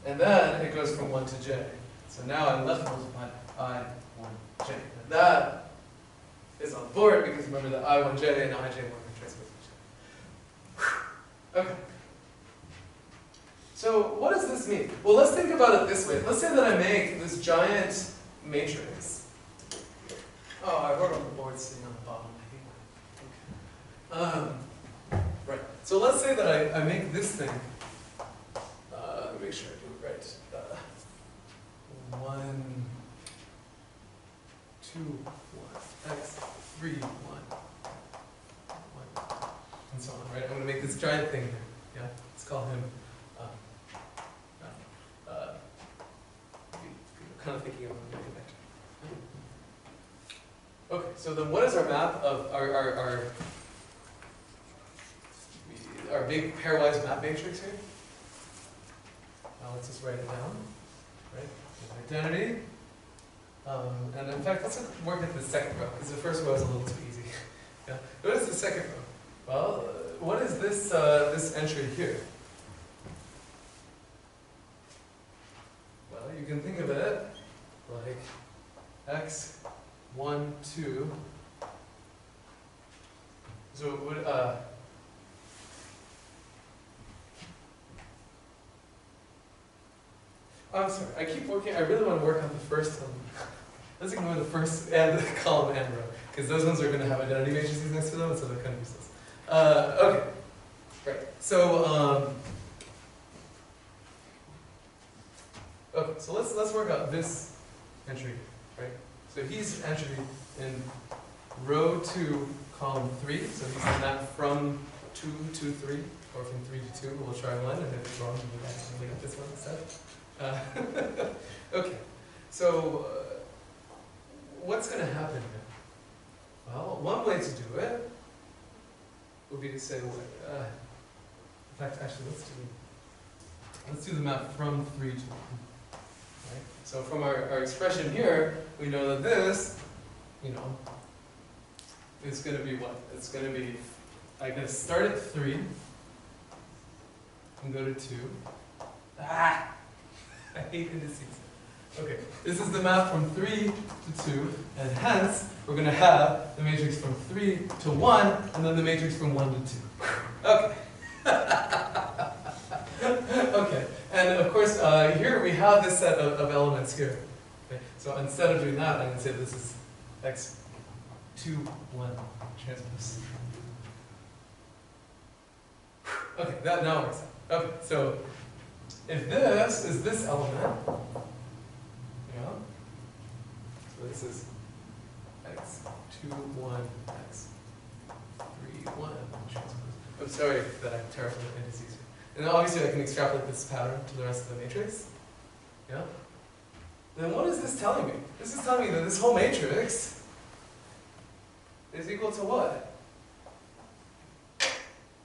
and then it goes from 1 to j. So now I'm left multiplied I, 1, j. And that is on the board because remember that I, 1, j and I, j, 1 are transpose j. Okay. So what does this mean? Well, let's think about it this way. Let's say that I make this giant matrix. Oh, I wrote on the board sitting on the bottom. Okay. Right. So let's say that I make this thing. Let me make sure I do it right. 1, 2, 1, x, 3, 1, 1, and so on. Right. I'm going to make this giant thing here. Yeah. Let's call him. Kind of thinking of a vector. Okay, so then what is our map of our big pairwise map matrix here? Now let's just write it down. Right? Identity. And in fact, let's work at the second row, because the first row is a little too easy. Yeah. What is the second row? Well, what is this this entry here? Well, you can think of it like x, 1, 2. So it would, oh, I'm sorry, I keep working, I really want to work on the first one. Let's ignore the first and the column and row, because those ones are going to have identity matrices next to them, so they're kind of useless. Okay, right, so, okay, so let's work out this entry, right? So he's entry in row 2, column 3. So he's in that from 2 to 3, or from 3 to 2. We'll try 1, and if it's wrong, we'll actually get this one instead. Okay, so what's going to happen here? Well, one way to do it would be to say, in fact, actually, let's do the map from 3 to 1. Right? So from our expression here, we know that this, is going to be what? It's going to be, I'm going to start at 3 and go to 2. Ah! I hate indices. Okay, this is the map from 3 to 2, and hence, we're going to have the matrix from 3 to 1, and then the matrix from 1 to 2. Okay. Okay, and of course, here we have this set of elements here. Okay? So instead of doing that, I can say this is x 2, 1 transpose. Okay, that now works out. Okay, so if this is this element, so this is x 2, 1, x 3, 1 transpose. I'm sorry that I'm terrible at indices. And obviously I can extrapolate this pattern to the rest of the matrix. Yeah? Then what is this telling me? This is telling me that this whole matrix is equal to what?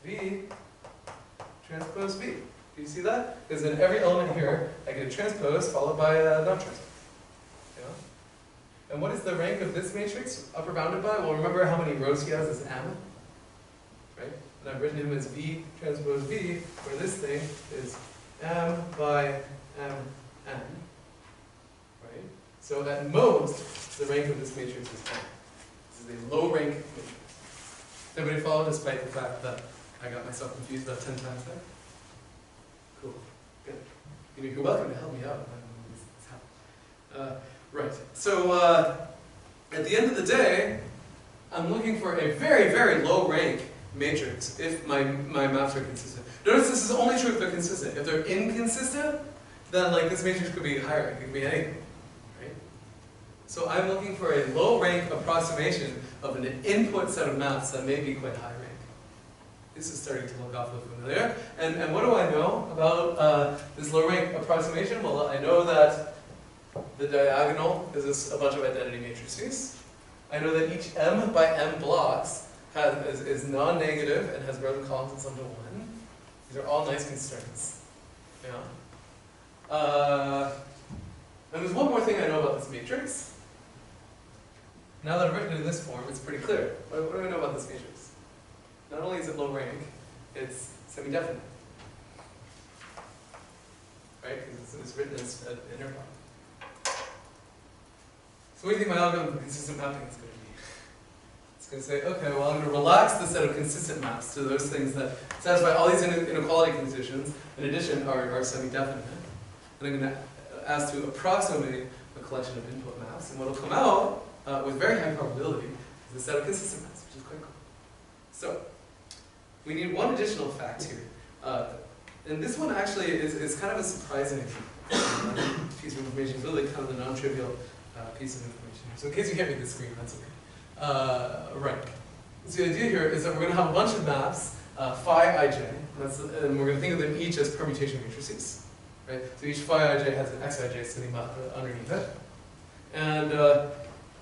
V transpose V. Do you see that? Because in every element here, I get a transpose followed by a non-transpose. Yeah? And what is the rank of this matrix upper bounded by? Well, remember how many rows he has as M? Right? And I've written him as V transpose V, where this thing is M by M N. Right? So at most, the rank of this matrix is M. This is a low rank matrix. Does everybody follow, despite the fact that I got myself confused about 10 times there? Cool. Good. You're welcome to help me out when this happens. Right. So at the end of the day, I'm looking for a very, very low rank matrix if my maps are consistent. Notice this is only true if they're consistent. If they're inconsistent, then like this matrix could be higher. It could be anything. Right? So I'm looking for a low rank approximation of an input set of maps that may be quite high rank. This is starting to look awfully familiar. And what do I know about this low rank approximation? Well, I know that the diagonal is a bunch of identity matrices. I know that each m by m blocks is non-negative and has rows and columns and sum to 1. These are all nice constraints. Yeah. And there's one more thing I know about this matrix. Now that I've written it in this form, it's pretty clear. What do I know about this matrix? Not only is it low rank, it's semi-definite. Right? Because it's written as an inner product. So what do you think my algorithm for consistent mapping is going to be? It's going to say, okay, well, I'm going to relax the set of consistent maps to those things that satisfy all these inequality conditions, in addition, are semi-definite. And I'm going to ask to approximate a collection of input maps, and what will come out with very high probability is a set of consistent maps, which is quite cool. So, we need one additional fact here. And this one actually is kind of a surprising piece of information. It's really kind of a non-trivial piece of information. So in case you can't read the screen, that's okay. Right. So the idea here is that we're going to have a bunch of maps, phi ij, and we're going to think of them each as permutation matrices. Right? So each phi ij has an xij sitting underneath it. And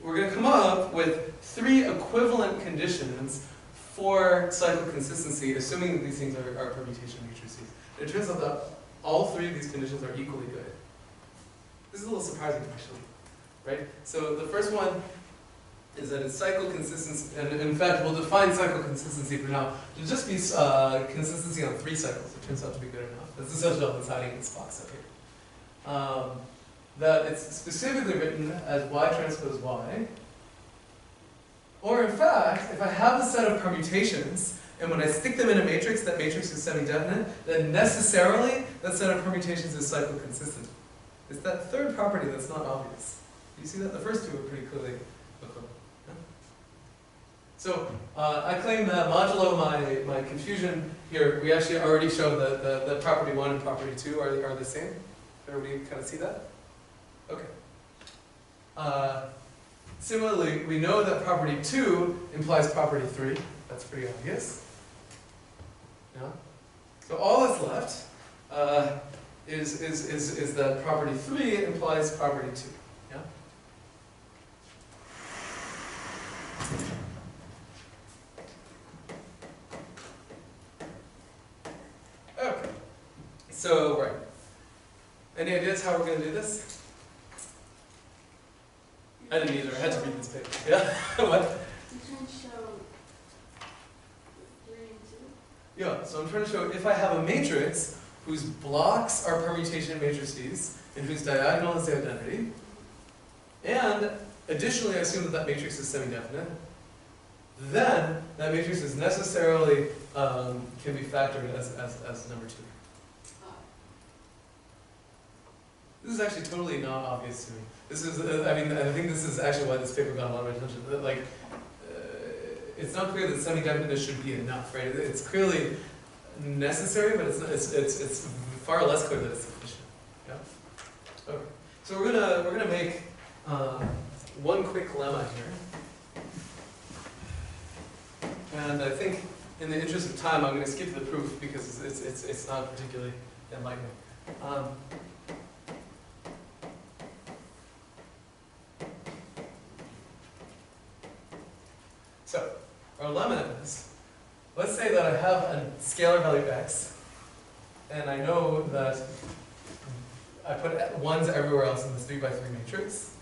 we're going to come up with 3 equivalent conditions for cycle consistency, assuming that these things are permutation matrices. And it turns out that all 3 of these conditions are equally good. This is a little surprising, actually. Right? So the first one is that it's cycle consistency, and in fact we'll define cycle consistency for now to just be consistency on 3 cycles. It turns out to be good enough. That's essentially all that's hiding in this box up here. That it's specifically written as y transpose y, or in fact, if I have a set of permutations, and when I stick them in a matrix, that matrix is semi-definite, then necessarily that set of permutations is cycle consistent. It's that third property that's not obvious. You see that? The first 2 are pretty clearly equivalent. Yeah? So I claim that modulo my confusion here, we actually already showed that property 1 and property 2 are the same. Everybody kind of see that? Okay. Similarly, we know that property 2 implies property 3. That's pretty obvious. Yeah? So all that's left is that property 3 implies property 2. Yeah? Okay. So, right. Any ideas how we're going to do this? I didn't either. I had to read this paper. Yeah? What? You can show 3 and 2. Yeah, so I'm trying to show if I have a matrix whose blocks are permutation matrices and whose diagonal is the identity, and additionally I assume that that matrix is semi-definite, then that matrix is necessarily can be factored as number 2. This is actually totally not obvious to me. This is, I mean, I think this is actually why this paper got a lot of attention. Like, it's not clear that semi-definiteness should be enough, right? It's clearly necessary, but it's far less clear that it's sufficient. Yeah. Okay. So we're gonna make one quick lemma here, and I think in the interest of time, I'm going to skip the proof because it's not particularly enlightening. So, our lemma is, let's say that I have a scalar value x, and I know that I put 1s everywhere else in this 3 by 3 matrix.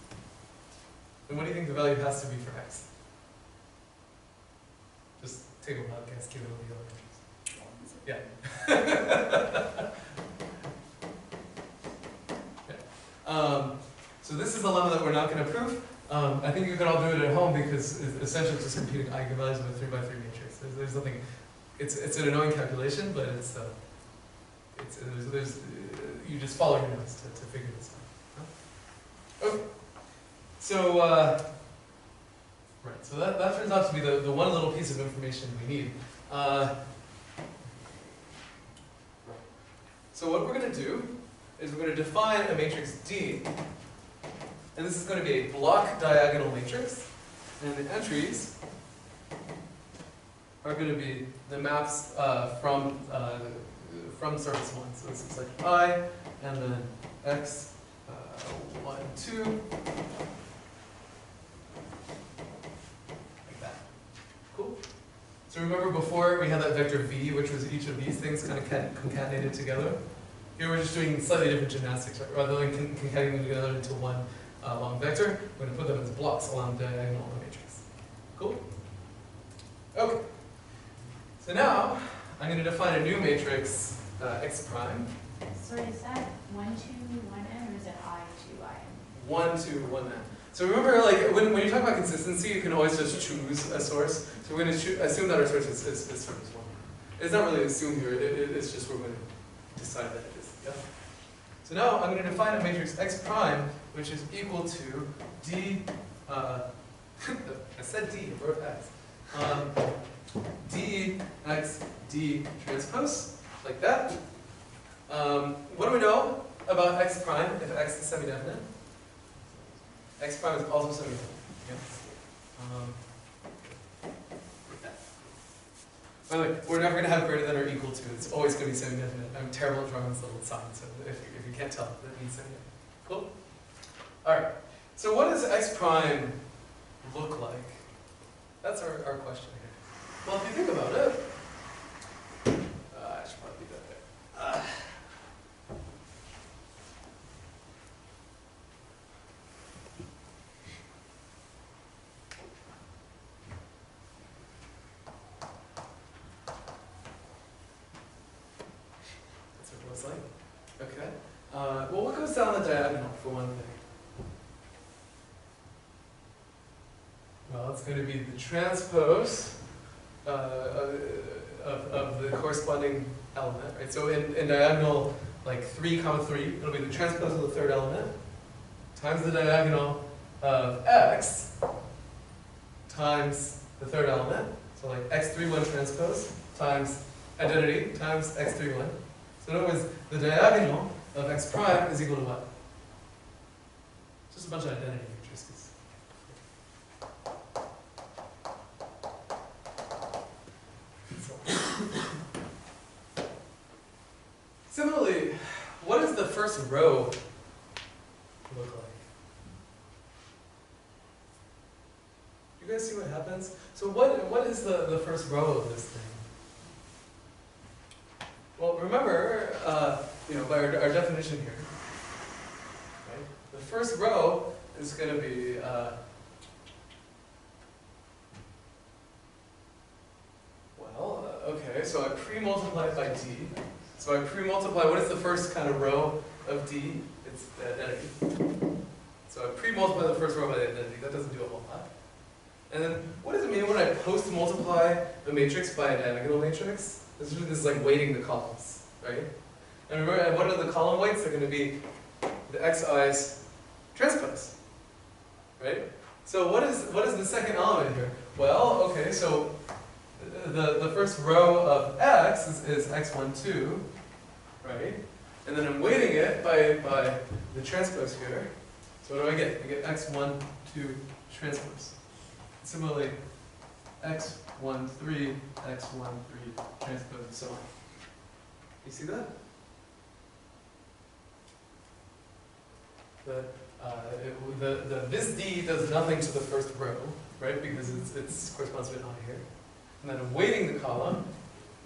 Then what do you think the value has to be for x? Just take a wild guess, give it a the other matrix. Yeah. So this is the lemma that we're not going to prove. I think you can all do it at home because it's essentially just computing eigenvalues of a 3 by 3 matrix. There's nothing. It's an annoying calculation, but you just follow your notes to figure this out. Okay. So right. So that turns out to be the one little piece of information we need. So what we're going to do is we're going to define a matrix D. And this is going to be a block diagonal matrix, and the entries are going to be the maps from surface 1. So this is like I, and then x, 1, 2, like that. Cool. So So remember before we had that vector v, which was each of these things kind of concatenated together? Here we're just doing slightly different gymnastics, right? Rather than concatenating them together into one long vector, we're going to put them as blocks along the diagonal of the matrix. Cool? Okay. So now, I'm going to define a new matrix, x prime. So is that 1 to 1n or is it I to n? 1 to 1n. So remember, like when you talk about consistency, you can always just choose a source. So we're going to assume that our source is sort of 1. It's not really assumed here, it's just we're going to decide that it is. Yeah? So now I'm going to define a matrix x prime, which is equal to d, I said d, I wrote x. D x d transpose, like that. What do we know about x prime if x is semi-definite? X prime is also semi-definite. Yeah. By the way, we're never going to have greater than or equal to. It's always going to be semi-definite. I'm terrible at drawing this little sign, so if you can't tell, that means semi-definite. Cool? Alright, so what does x prime look like? That's our question here. Well, if you think about it, I should probably leave that there. That's what it looks like. Okay. Well, what goes down the diagonal for one thing? Well, it's going to be the transpose of the corresponding element, right? So in diagonal, like 3, 3, it'll be the transpose of the third element times the diagonal of x times the third element. So like x31 transpose times identity times x31. So in other words, the diagonal of x prime is equal to what? Just a bunch of identity matrices. Similarly, what does the first row look like? You guys see what happens? So what is the first row of this thing? Well, remember, by our definition here, right? The first row is going to be okay, so I pre-multiply by d. So I pre-multiply, what is the first kind of row of d? It's the identity. So I pre-multiply the first row by the identity. That doesn't do a whole lot. And then, what does it mean when I post-multiply the matrix by a diagonal matrix? This is like weighting the columns, right? And remember, what are the column weights? They're going to be the xi's transpose, right? So what is the second element here? Well, okay, so the first row of x is x12, right? And then I'm weighting it by the transpose here. So what do I get? I get x12 transpose. Similarly, x13, x13 transpose, and so on. You see that? This d does nothing to the first row, right? Because it corresponds to an I here. And then I'm weighting the column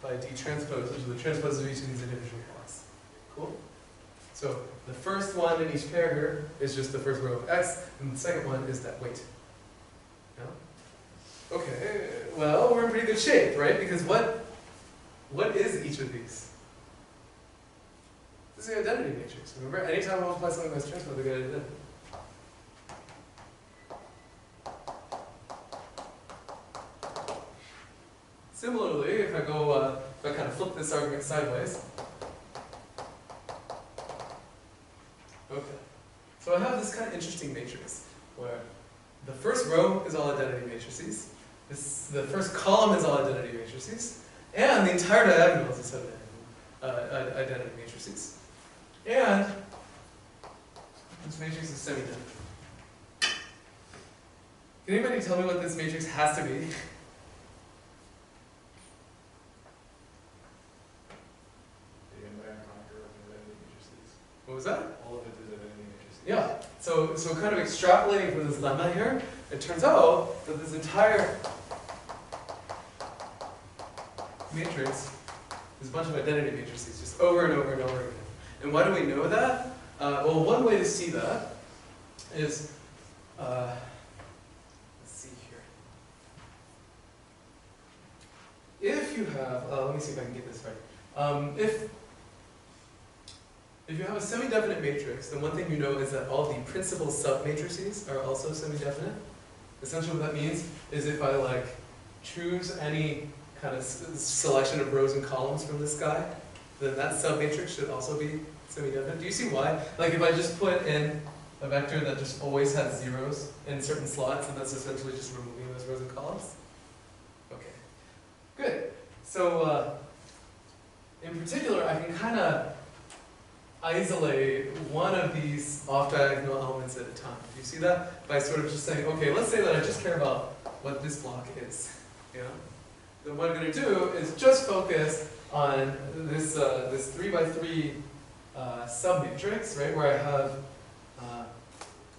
by d transpose, which is the transpose of each of these individual blocks. Cool? So the first one in each pair here is just the first row of x, and the second one is that weight. Yeah? Okay, well, we're in pretty good shape, right? Because what is each of these? This is the identity matrix. Remember, anytime I multiply something by its transpose, I get an identity. Similarly, if I kind of flip this argument sideways. Okay. So I have this kind of interesting matrix where the first row is all identity matrices, the first column is all identity matrices, and the entire diagonal is a set of identity matrices. And this matrix is semi-definite. Can anybody tell me what this matrix has to be? What was that? All of it is identity matrices. Yeah. So kind of extrapolating from this lemma here, it turns out that this entire matrix is a bunch of identity matrices, just over and over and over again. And why do we know that? Well, one way to see that is, let's see here. If you have, let me see if I can get this right. If you have a semi-definite matrix, then one thing you know is that all the principal submatrices are also semi-definite. Essentially what that means is if I like choose any kind of selection of rows and columns from this guy, then that submatrix should also be semi-definite. Do you see why? Like if I just put in a vector that just always has zeros in certain slots, and that's essentially just removing those rows and columns? Okay, good. So in particular, I can kind of isolate one of these off-diagonal elements at a time. Do you see that? By sort of just saying, okay, let's say that I just care about what this block is. You know? Then what I'm going to do is just focus on this this 3x3 submatrix, right, where I have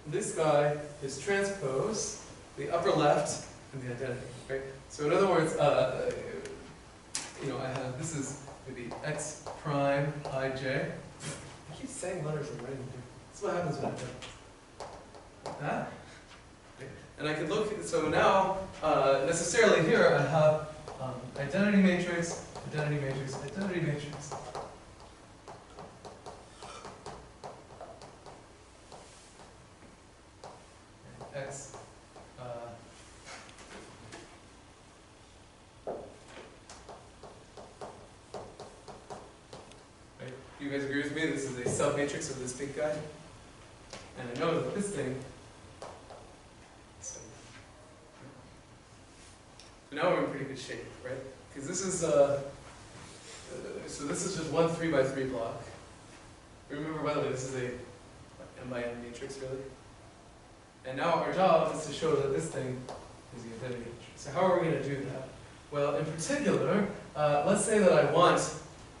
this guy is transpose, the upper left, and the identity, right? So in other words, you know, I have, this is maybe x prime ij. I keep saying letters and writing here. That's what happens when I do like that. Okay. And I can look, so now, necessarily here, I have identity matrix, identity matrix, identity matrix. And x, right? Do you guys agree with me? This is a submatrix of this big guy. And I know that this thing, so now we're in pretty good shape, right? Because this is, so this is just one 3x3 block. Remember, by the way, this is a m by n matrix, really. And now our job is to show that this thing is the identity matrix. So how are we going to do that? Well, in particular, let's say that I want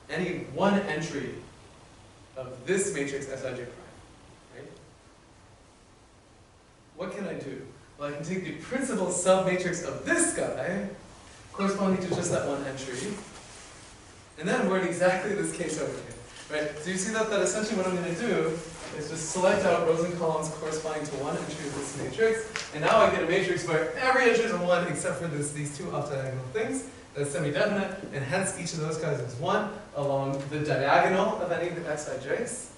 any one entry of this matrix Sij prime, right? What can I do? Well, I can take the principal submatrix of this guy, corresponding to just that one entry, and then we're in exactly this case over here, right? So you see that essentially what I'm going to do is just select out rows and columns corresponding to one entry of this matrix, and now I get a matrix where every entry is a 1 except for these two off-diagonal things. That's semi-definite, and hence each of those guys is 1 along the diagonal of any of the xij's.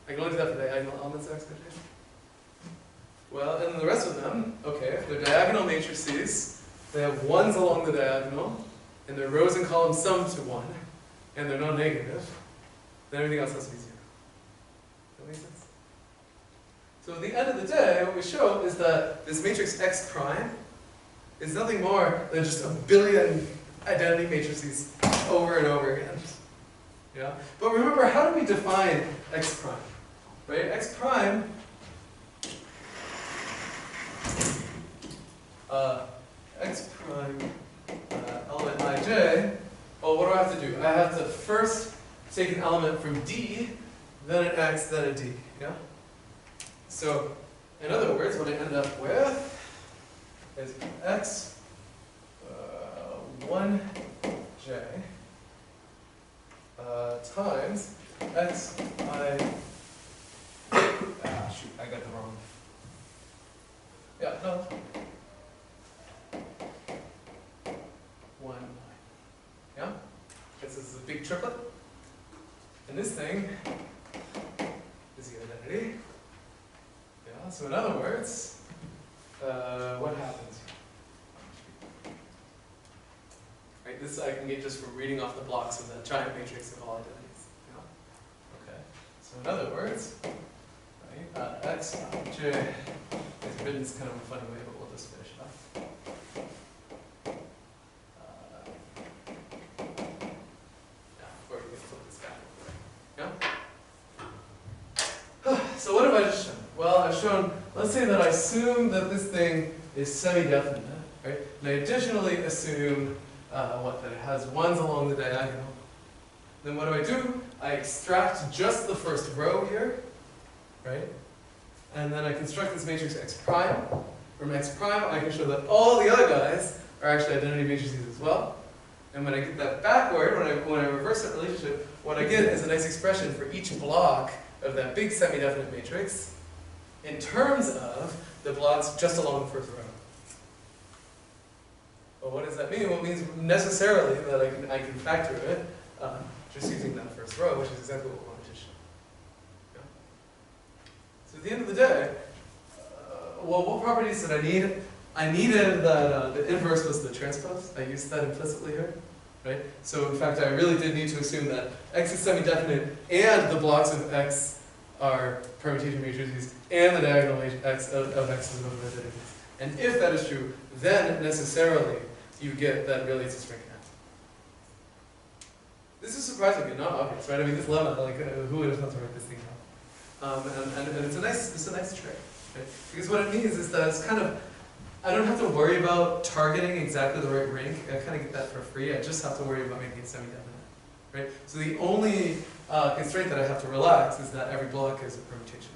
I can only do that for diagonal elements of xij. Well, and then the rest of them, okay, if they're diagonal matrices, they have 1s along the diagonal, and their rows and columns sum to 1, and they're non-negative, then everything else has to be 0. Does that make sense? So at the end of the day, what we show is that this matrix X prime is nothing more than just a billion identity matrices over and over again. Yeah? But remember, how do we define X prime? Right? X prime element ij, well, what do I have to do? I have to first take an element from D, then an X, then a D. Yeah? So, in other words, what I end up with is X 1j times X I, shoot, I got the wrong. Yeah, no. 1. Yeah? This is a big triplet. And this thing is the identity. Yeah, so in other words, what happens? Right, this I can get just from reading off the blocks of that giant matrix of all identities. Yeah? Okay. So in other words, right, X j is written in kind of a funny way, but we'll just finish it up. So what have I just shown? Well, I've shown, let's say that I assume that this thing is semi-definite, right? And I additionally assume, that it has 1s along the diagonal. Then what do? I extract just the first row here, right? And then I construct this matrix X prime. From X prime, I can show that all the other guys are actually identity matrices as well. And when I get that backward, when I reverse that relationship, what I get is a nice expression for each block of that big semi-definite matrix in terms of the blocks just along the first row. Well, what does that mean? Well, it means necessarily that I can factor it just using that first row, which is exactly what we wanted to show. Yeah. So at the end of the day, well, what properties did I need? I needed that the inverse was the transpose. I used that implicitly here, right? So in fact, I really did need to assume that X is semi-definite and the blocks of X are permutation matrices and the diagonal X of X is above the identities. And if that is true, then necessarily you get that relates to string connect. This is surprisingly not obvious, right? I mean, this lemma, like, who would have thought to write this thing out? And it's a nice trick, right? Because what it means is that it's kind of, I don't have to worry about targeting exactly the right rank. I kind of get that for free. I just have to worry about making it semi-definite, right? So the only constraint that I have to relax is that every block is a permutation.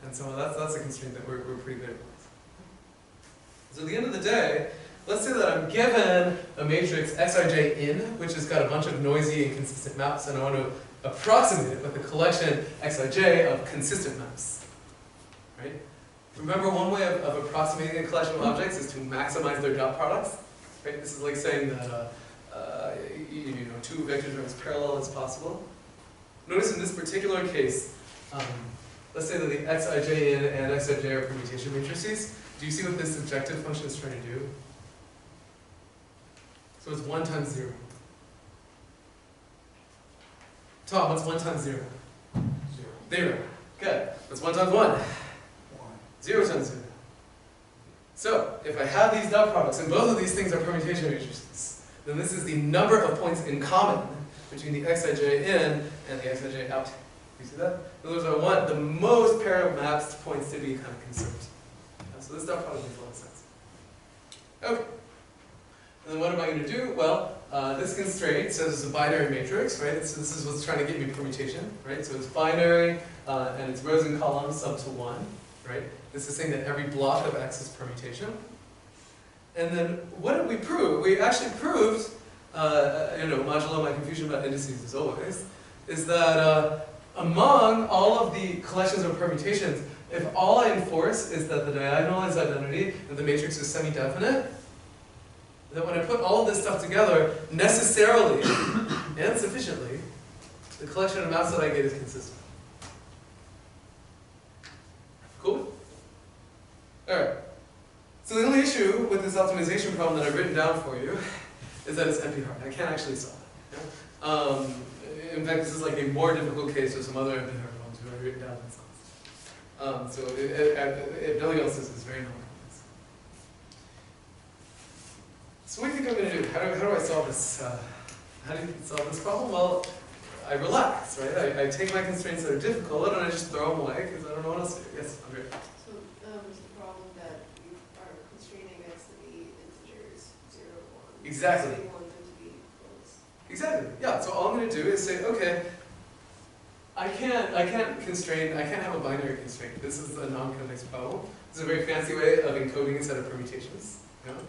And so that's a constraint that we're pretty good at. So at the end of the day, let's say that I'm given a matrix Xij in, which has got a bunch of noisy and consistent maps, and I want to approximate it with a collection Xij of consistent maps, right? Remember, one way of approximating a collection of objects is to maximize their dot products, right? This is like saying that two vectors are as parallel as possible. Notice in this particular case, let's say that the Xij in and Xij are permutation matrices. Do you see what this objective function is trying to do? So it's 1 times 0. Tom, what's 1 times 0? 0. Good. What's 1 times 1? 0 times 0. So, if I have these dot products, and both of these things are permutation matrices, then this is the number of points in common between the Xij in and the Xij out. You see that? Those are the most pair of maps points to be kind of conserved. So this dot product makes a lot of sense. Okay. And then what am I going to do? Well, this constraint says it's a binary matrix, right? So this is what's trying to get me permutation, right? So it's binary, and it's rows and columns up to 1, right? This is saying that every block of X is permutation. And then what did we prove? We actually proved, modulo my confusion about indices as always, is that among all of the collections of permutations, if all I enforce is that the diagonal is identity and the matrix is semi-definite, then when I put all of this stuff together, necessarily and sufficiently, the collection of maps that I get is consistent. Cool? Alright. So the only issue with this optimization problem that I've written down for you is that it's NP-hard. I can't actually solve it. Yeah? In fact, this is like a more difficult case of some other NP-hard problems who I've written down themselves. So nothing else is very non-complex. So what do you think I'm going to do? How do I solve this? How do you solve this problem? Well, I relax, right? I take my constraints that are difficult and I just throw them away because I don't know what else to do. Yes, Andre. So is the problem that you are constraining X to be integers 0, 1? Exactly. So you want them to be close. Exactly. Yeah. So all I'm going to do is say, okay, I can't have a binary constraint. This is a non-convex problem. This is a very fancy way of encoding a set of permutations. You know?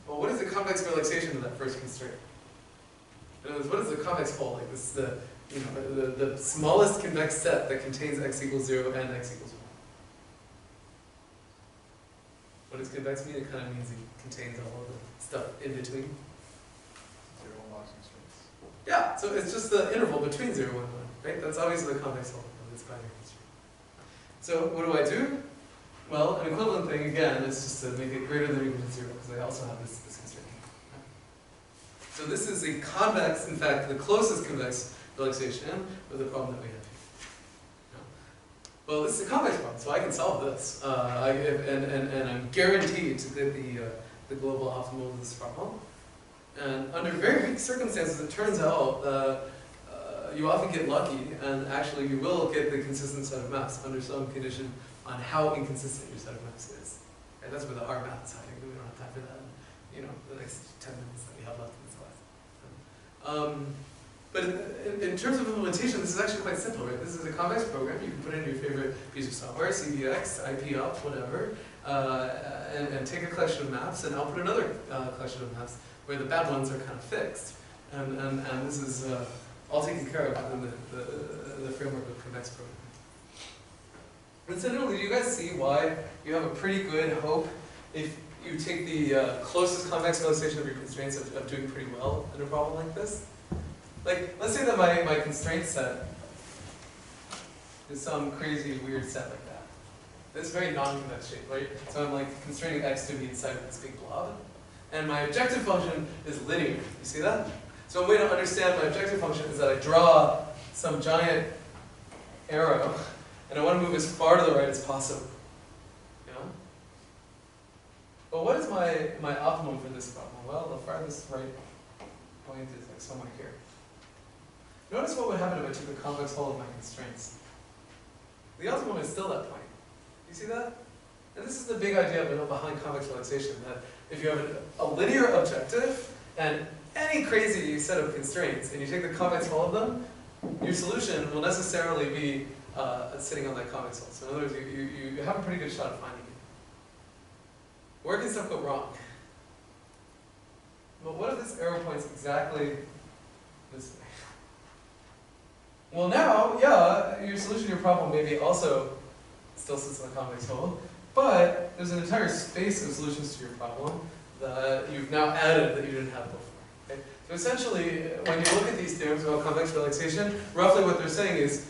Well, what is the convex relaxation of that first constraint? In other words, what is the convex hole? Like this is the smallest convex set that contains X equals 0 and X equals 1. What does convex mean? It kind of means it contains all of the stuff in between. 0 blocks and strings. Yeah, so it's just the interval between 0 and 1, right? That's obviously the convex hole of this binary constraint. So what do? Well, an equivalent thing, again, is just to make it greater than or equal to 0, because I also have this constraint. So this is a convex, in fact, the closest convex relaxation with the problem that we have here. Well, this is a convex problem, so I can solve this. And I'm guaranteed to get the global optimal of this problem. And under very weak circumstances, it turns out you often get lucky, and actually you will get the consistent set of maps under some condition on how inconsistent your set of maps is. And that's where the hard math is hiding. We don't have time for that in, the next 10 minutes that we have left in this class. But in terms of implementation, this is actually quite simple, right? This is a convex program. You can put in your favorite piece of software, CVX, IP up, whatever. and take a collection of maps and output another collection of maps where the bad ones are kind of fixed. And this is all taken care of within the framework of Convex programming. Incidentally, do you guys see why you have a pretty good hope if you take the closest convex realization of your constraints of doing pretty well in a problem like this? Like, let's say that my constraint set is some crazy weird set like that. It's very non-convex shape, right? So I'm like constraining x to be inside of this big blob. And my objective function is linear. You see that? So a way to understand my objective function is that I draw some giant arrow and I want to move as far to the right as possible. You know? But what is my optimum for this problem? Well, the farthest right point is like somewhere here. Notice what would happen if I took a convex hull of my constraints. The optimum is still that point. You see that? And this is the big idea behind convex relaxation, that if you have a linear objective and any crazy set of constraints, and you take the convex hull of them, your solution will necessarily be sitting on that convex hull. So in other words, you have a pretty good shot of finding it. Where can stuff go wrong? But what if this arrow points exactly this way? Well now, yeah, your solution to your problem maybe also still sits on the convex hull, but there's an entire space of solutions to your problem that you've now added that you didn't have before. Okay? So essentially, when you look at these theorems about convex relaxation, roughly what they're saying is,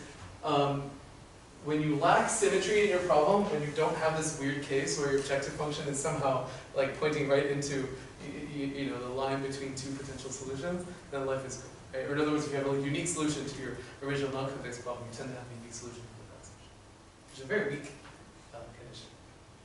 when you lack symmetry in your problem, when you don't have this weird case where your objective function is somehow like pointing right into you know, the line between two potential solutions, then life is good. Okay? Or in other words, if you have a unique solution to your original non-convex problem, you tend to have a unique solution to that solution, which is a very weak condition.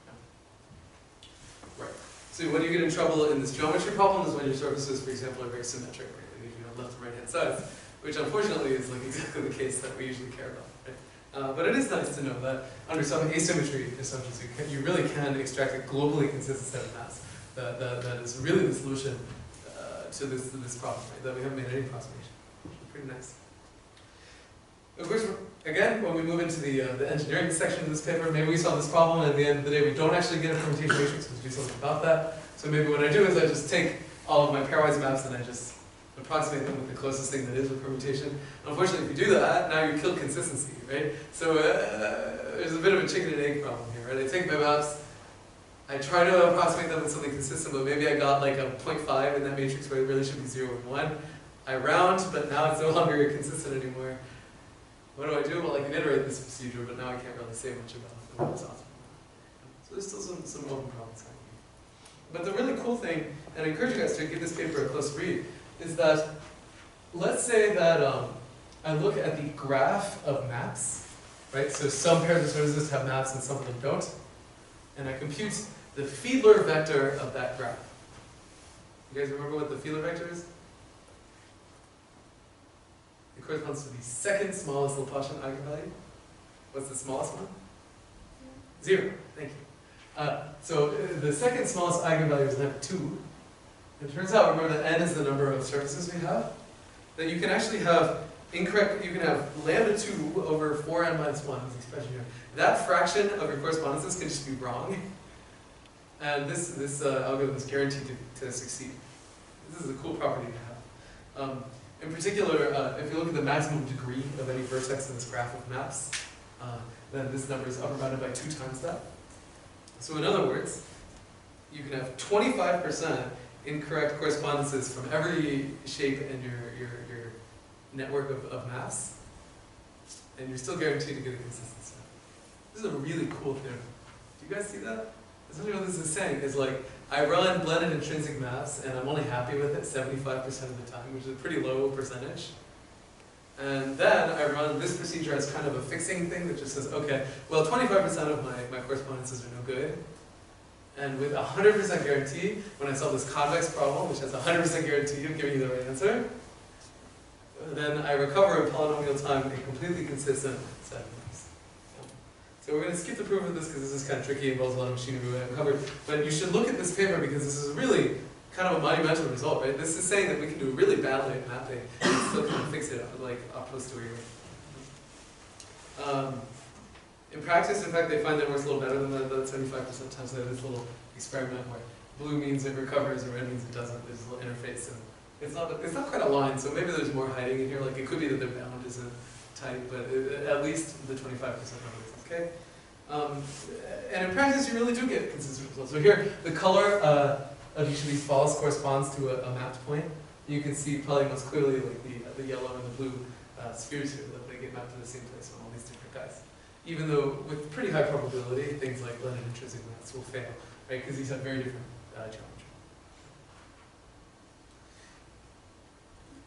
Yeah. Right. So when you get in trouble in this geometry problem is when your surfaces, for example, are very symmetric, right? You have left and right hand sides, which unfortunately is like exactly the case that we usually care about. Right? But it is nice to know that under some asymmetry assumptions, you really can extract a globally consistent set of maps that is really the solution to this problem, right? That we haven't made any approximation. Pretty nice. Of course, again, when we move into the engineering section of this paper, maybe we solve this problem, and at the end of the day, we don't actually get a permutation matrix, so we do something about that. So maybe what I do is I just take all of my pairwise maps and I just approximate them with the closest thing that is a permutation. Unfortunately, if you do that, now you kill consistency, right? So there's a bit of a chicken and egg problem here, right? I take my maps, I try to approximate them with something consistent, but maybe I got like a 0.5 in that matrix where it really should be 0 and 1. I round, but now it's no longer consistent anymore. What do I do? Well, I can iterate this procedure, but now I can't really say much about what it's optimal. So there's still some open problems happening. But the really cool thing, and I encourage you guys to give this paper a close read, is that let's say that I look at the graph of maps, right? So some pairs of surfaces have maps and some of them don't. And I compute the Fiedler vector of that graph. You guys remember what the Fiedler vector is? It corresponds to the second smallest Laplacian eigenvalue. What's the smallest one? 0. Thank you. So the second smallest eigenvalue is number 2. It turns out, remember that n is the number of surfaces we have, that you can actually have incorrect, you can have lambda 2 over 4n minus 1, this expression here. That fraction of your correspondences can just be wrong. And this algorithm is guaranteed to succeed. This is a cool property to have. In particular, if you look at the maximum degree of any vertex in this graph of maps, then this number is upper bounded by 2 times that. So in other words, you can have 25% incorrect correspondences from every shape in your network of maps, and you're still guaranteed to get a consistent set. This is a really cool theorem. Do you guys see that? Essentially what this is saying is like, I run blended intrinsic maps, and I'm only happy with it 75% of the time, which is a pretty low percentage. And then I run this procedure as kind of a fixing thing that just says, okay, well 25% of my correspondences are no good. And with 100% guarantee, when I solve this convex problem, which has 100% guarantee of giving you the right answer, then I recover in polynomial time a completely consistent set of maps. So we're going to skip the proof of this because this is kind of tricky, involves a lot of machinery we haven't covered. But you should look at this paper because this is really kind of a monumental result, right? This is saying that we can do really badly at mapping and still kind of fix it like a posteriori. In practice, in fact, they find that it works a little better than the 75% time. So they have this little experiment where blue means it recovers and red means it doesn't. There's a little interface, and it's not quite aligned. So maybe there's more hiding in here. Like it could be that their bound isn't tight, but at least the 25% number is okay. And in practice, you really do get consistent results. So here, the color of each of these balls corresponds to a mapped point. You can see probably most clearly like the yellow and the blue spheres here, that they get mapped to the same place on all these different guys. Even though with pretty high probability, things like blended intrinsic maps will fail, right? Because these have very different geometry.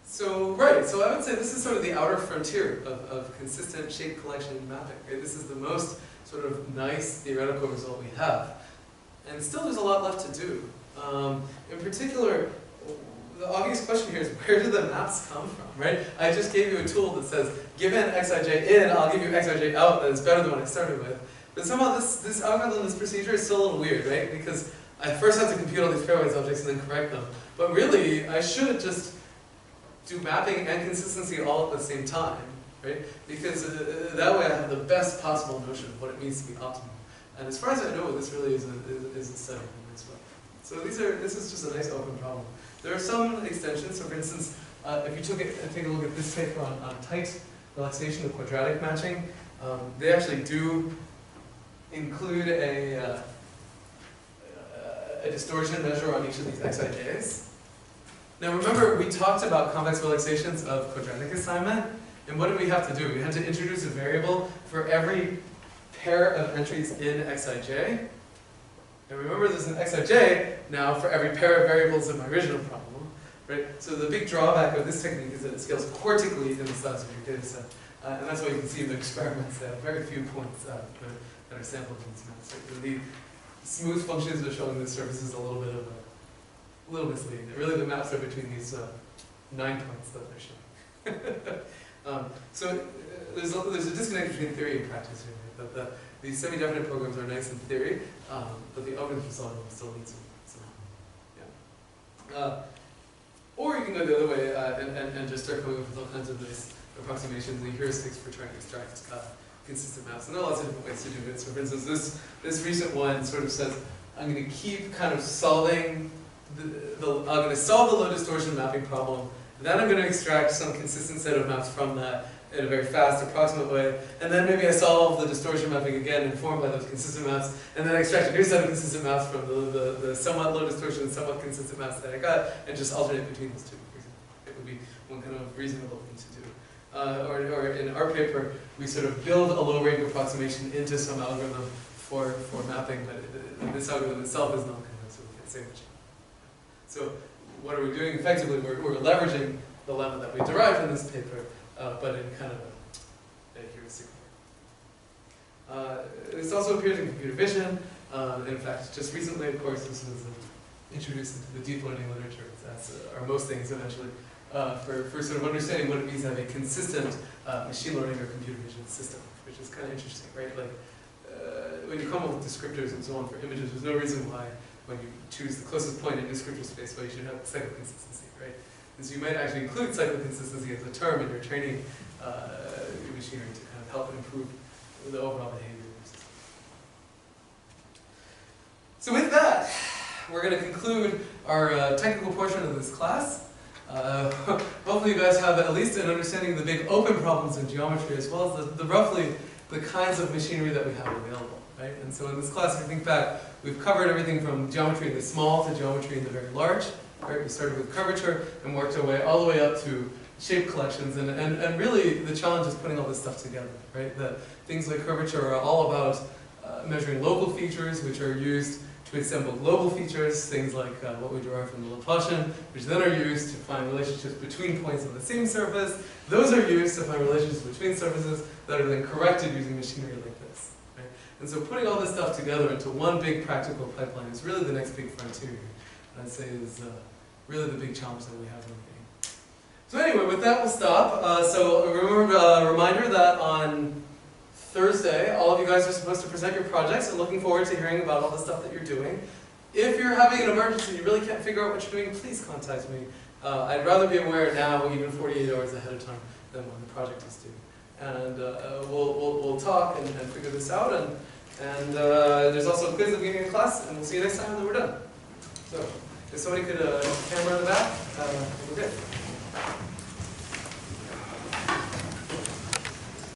So, right, so I would say this is sort of the outer frontier of consistent shape collection mapping. Right? This is the most sort of nice theoretical result we have. And still there's a lot left to do. In particular, the obvious question here is, where do the maps come from, right? I just gave you a tool that says, given xij in, I'll give you xij out that is better than what I started with. But somehow this algorithm, this procedure is still a little weird, right? Because I first have to compute all these pairwise objects and then correct them. But really, I should just do mapping and consistency all at the same time, right? Because that way I have the best possible notion of what it means to be optimal. And as far as I know, this really is a study in this way. So this is just a nice open problem. There are some extensions. So for instance, if you take a look at this paper on tight relaxation of quadratic matching, they actually do include a distortion measure on each of these xij's. Now remember, we talked about convex relaxations of quadratic assignment, and what did we have to do? We had to introduce a variable for every pair of entries in xij. And remember, there's an xij now for every pair of variables in my original problem, right? So the big drawback of this technique is that it scales quartically in the size of your data set. And that's why you can see in the experiments that very few points that are sampled in these maps. Right? The smooth functions are showing the surfaces a little misleading. Really, the maps are between these 9 points that they're showing. So there's a disconnect between theory and practice here. Right? But these semi-definite programs are nice in theory, but the algorithm for solving them still needs some help. Or you can go the other way and just start coming up with all kinds of these approximations and heuristics for trying to extract consistent maps. And there are lots of different ways to do it. So for instance, this recent one sort of says, I'm going to keep kind of solving I'm going to solve the low distortion mapping problem. Then I'm going to extract some consistent set of maps from that in a very fast, approximate way. And then maybe I solve the distortion mapping again, informed by those consistent maps. And then I extract a new set of consistent maps from the somewhat low distortion and somewhat consistent maps that I got, and just alternate between those two. It would be one kind of reasonable thing to do. Or in our paper, we sort of build a low rank approximation into some algorithm for mapping, but this algorithm itself is not kind of, so we can't say much. So what are we doing? Effectively, we're leveraging the lemma that we derived from this paper, but in kind of a heuristic way. This also appears in computer vision. In fact, just recently, of course, this was introduced into the deep learning literature, as are most things eventually, for sort of understanding what it means to have a consistent machine learning or computer vision system, which is kind of interesting, right? Like, when you come up with descriptors and so on for images, there's no reason why, when you choose the closest point in descriptor space, why you should have cycloconsistency, right? Because you might actually include cycloconsistency as a term in your training machinery to kind of help improve the overall behavior of your system. So with that, we're going to conclude our technical portion of this class. Hopefully you guys have at least an understanding of the big open problems in geometry, as well as roughly the kinds of machinery that we have available, right? And so in this class, if you think back, we've covered everything from geometry in the small to geometry in the very large, right? We started with curvature and worked our way all the way up to shape collections, and really the challenge is putting all this stuff together, right? That things like curvature are all about measuring local features, which are used to assemble global features, things like what we derive from the Laplacian, which then are used to find relationships between points on the same surface. Those are used to find relationships between surfaces that are then corrected using machinery like this. Right? And so putting all this stuff together into one big practical pipeline is really the next big frontier. I'd say is really the big challenge that we have in the game. So anyway, with that we'll stop. So remember a reminder that on Thursday, all of you guys are supposed to present your projects, and looking forward to hearing about all the stuff that you're doing. If you're having an emergency and you really can't figure out what you're doing, please contact me. I'd rather be aware now, even 48 hours ahead of time, than when the project is due. and we'll talk and figure this out. And there's also a quiz at the beginning of class, and we'll see you next time that we're done. So if somebody could camera in the back, we're good.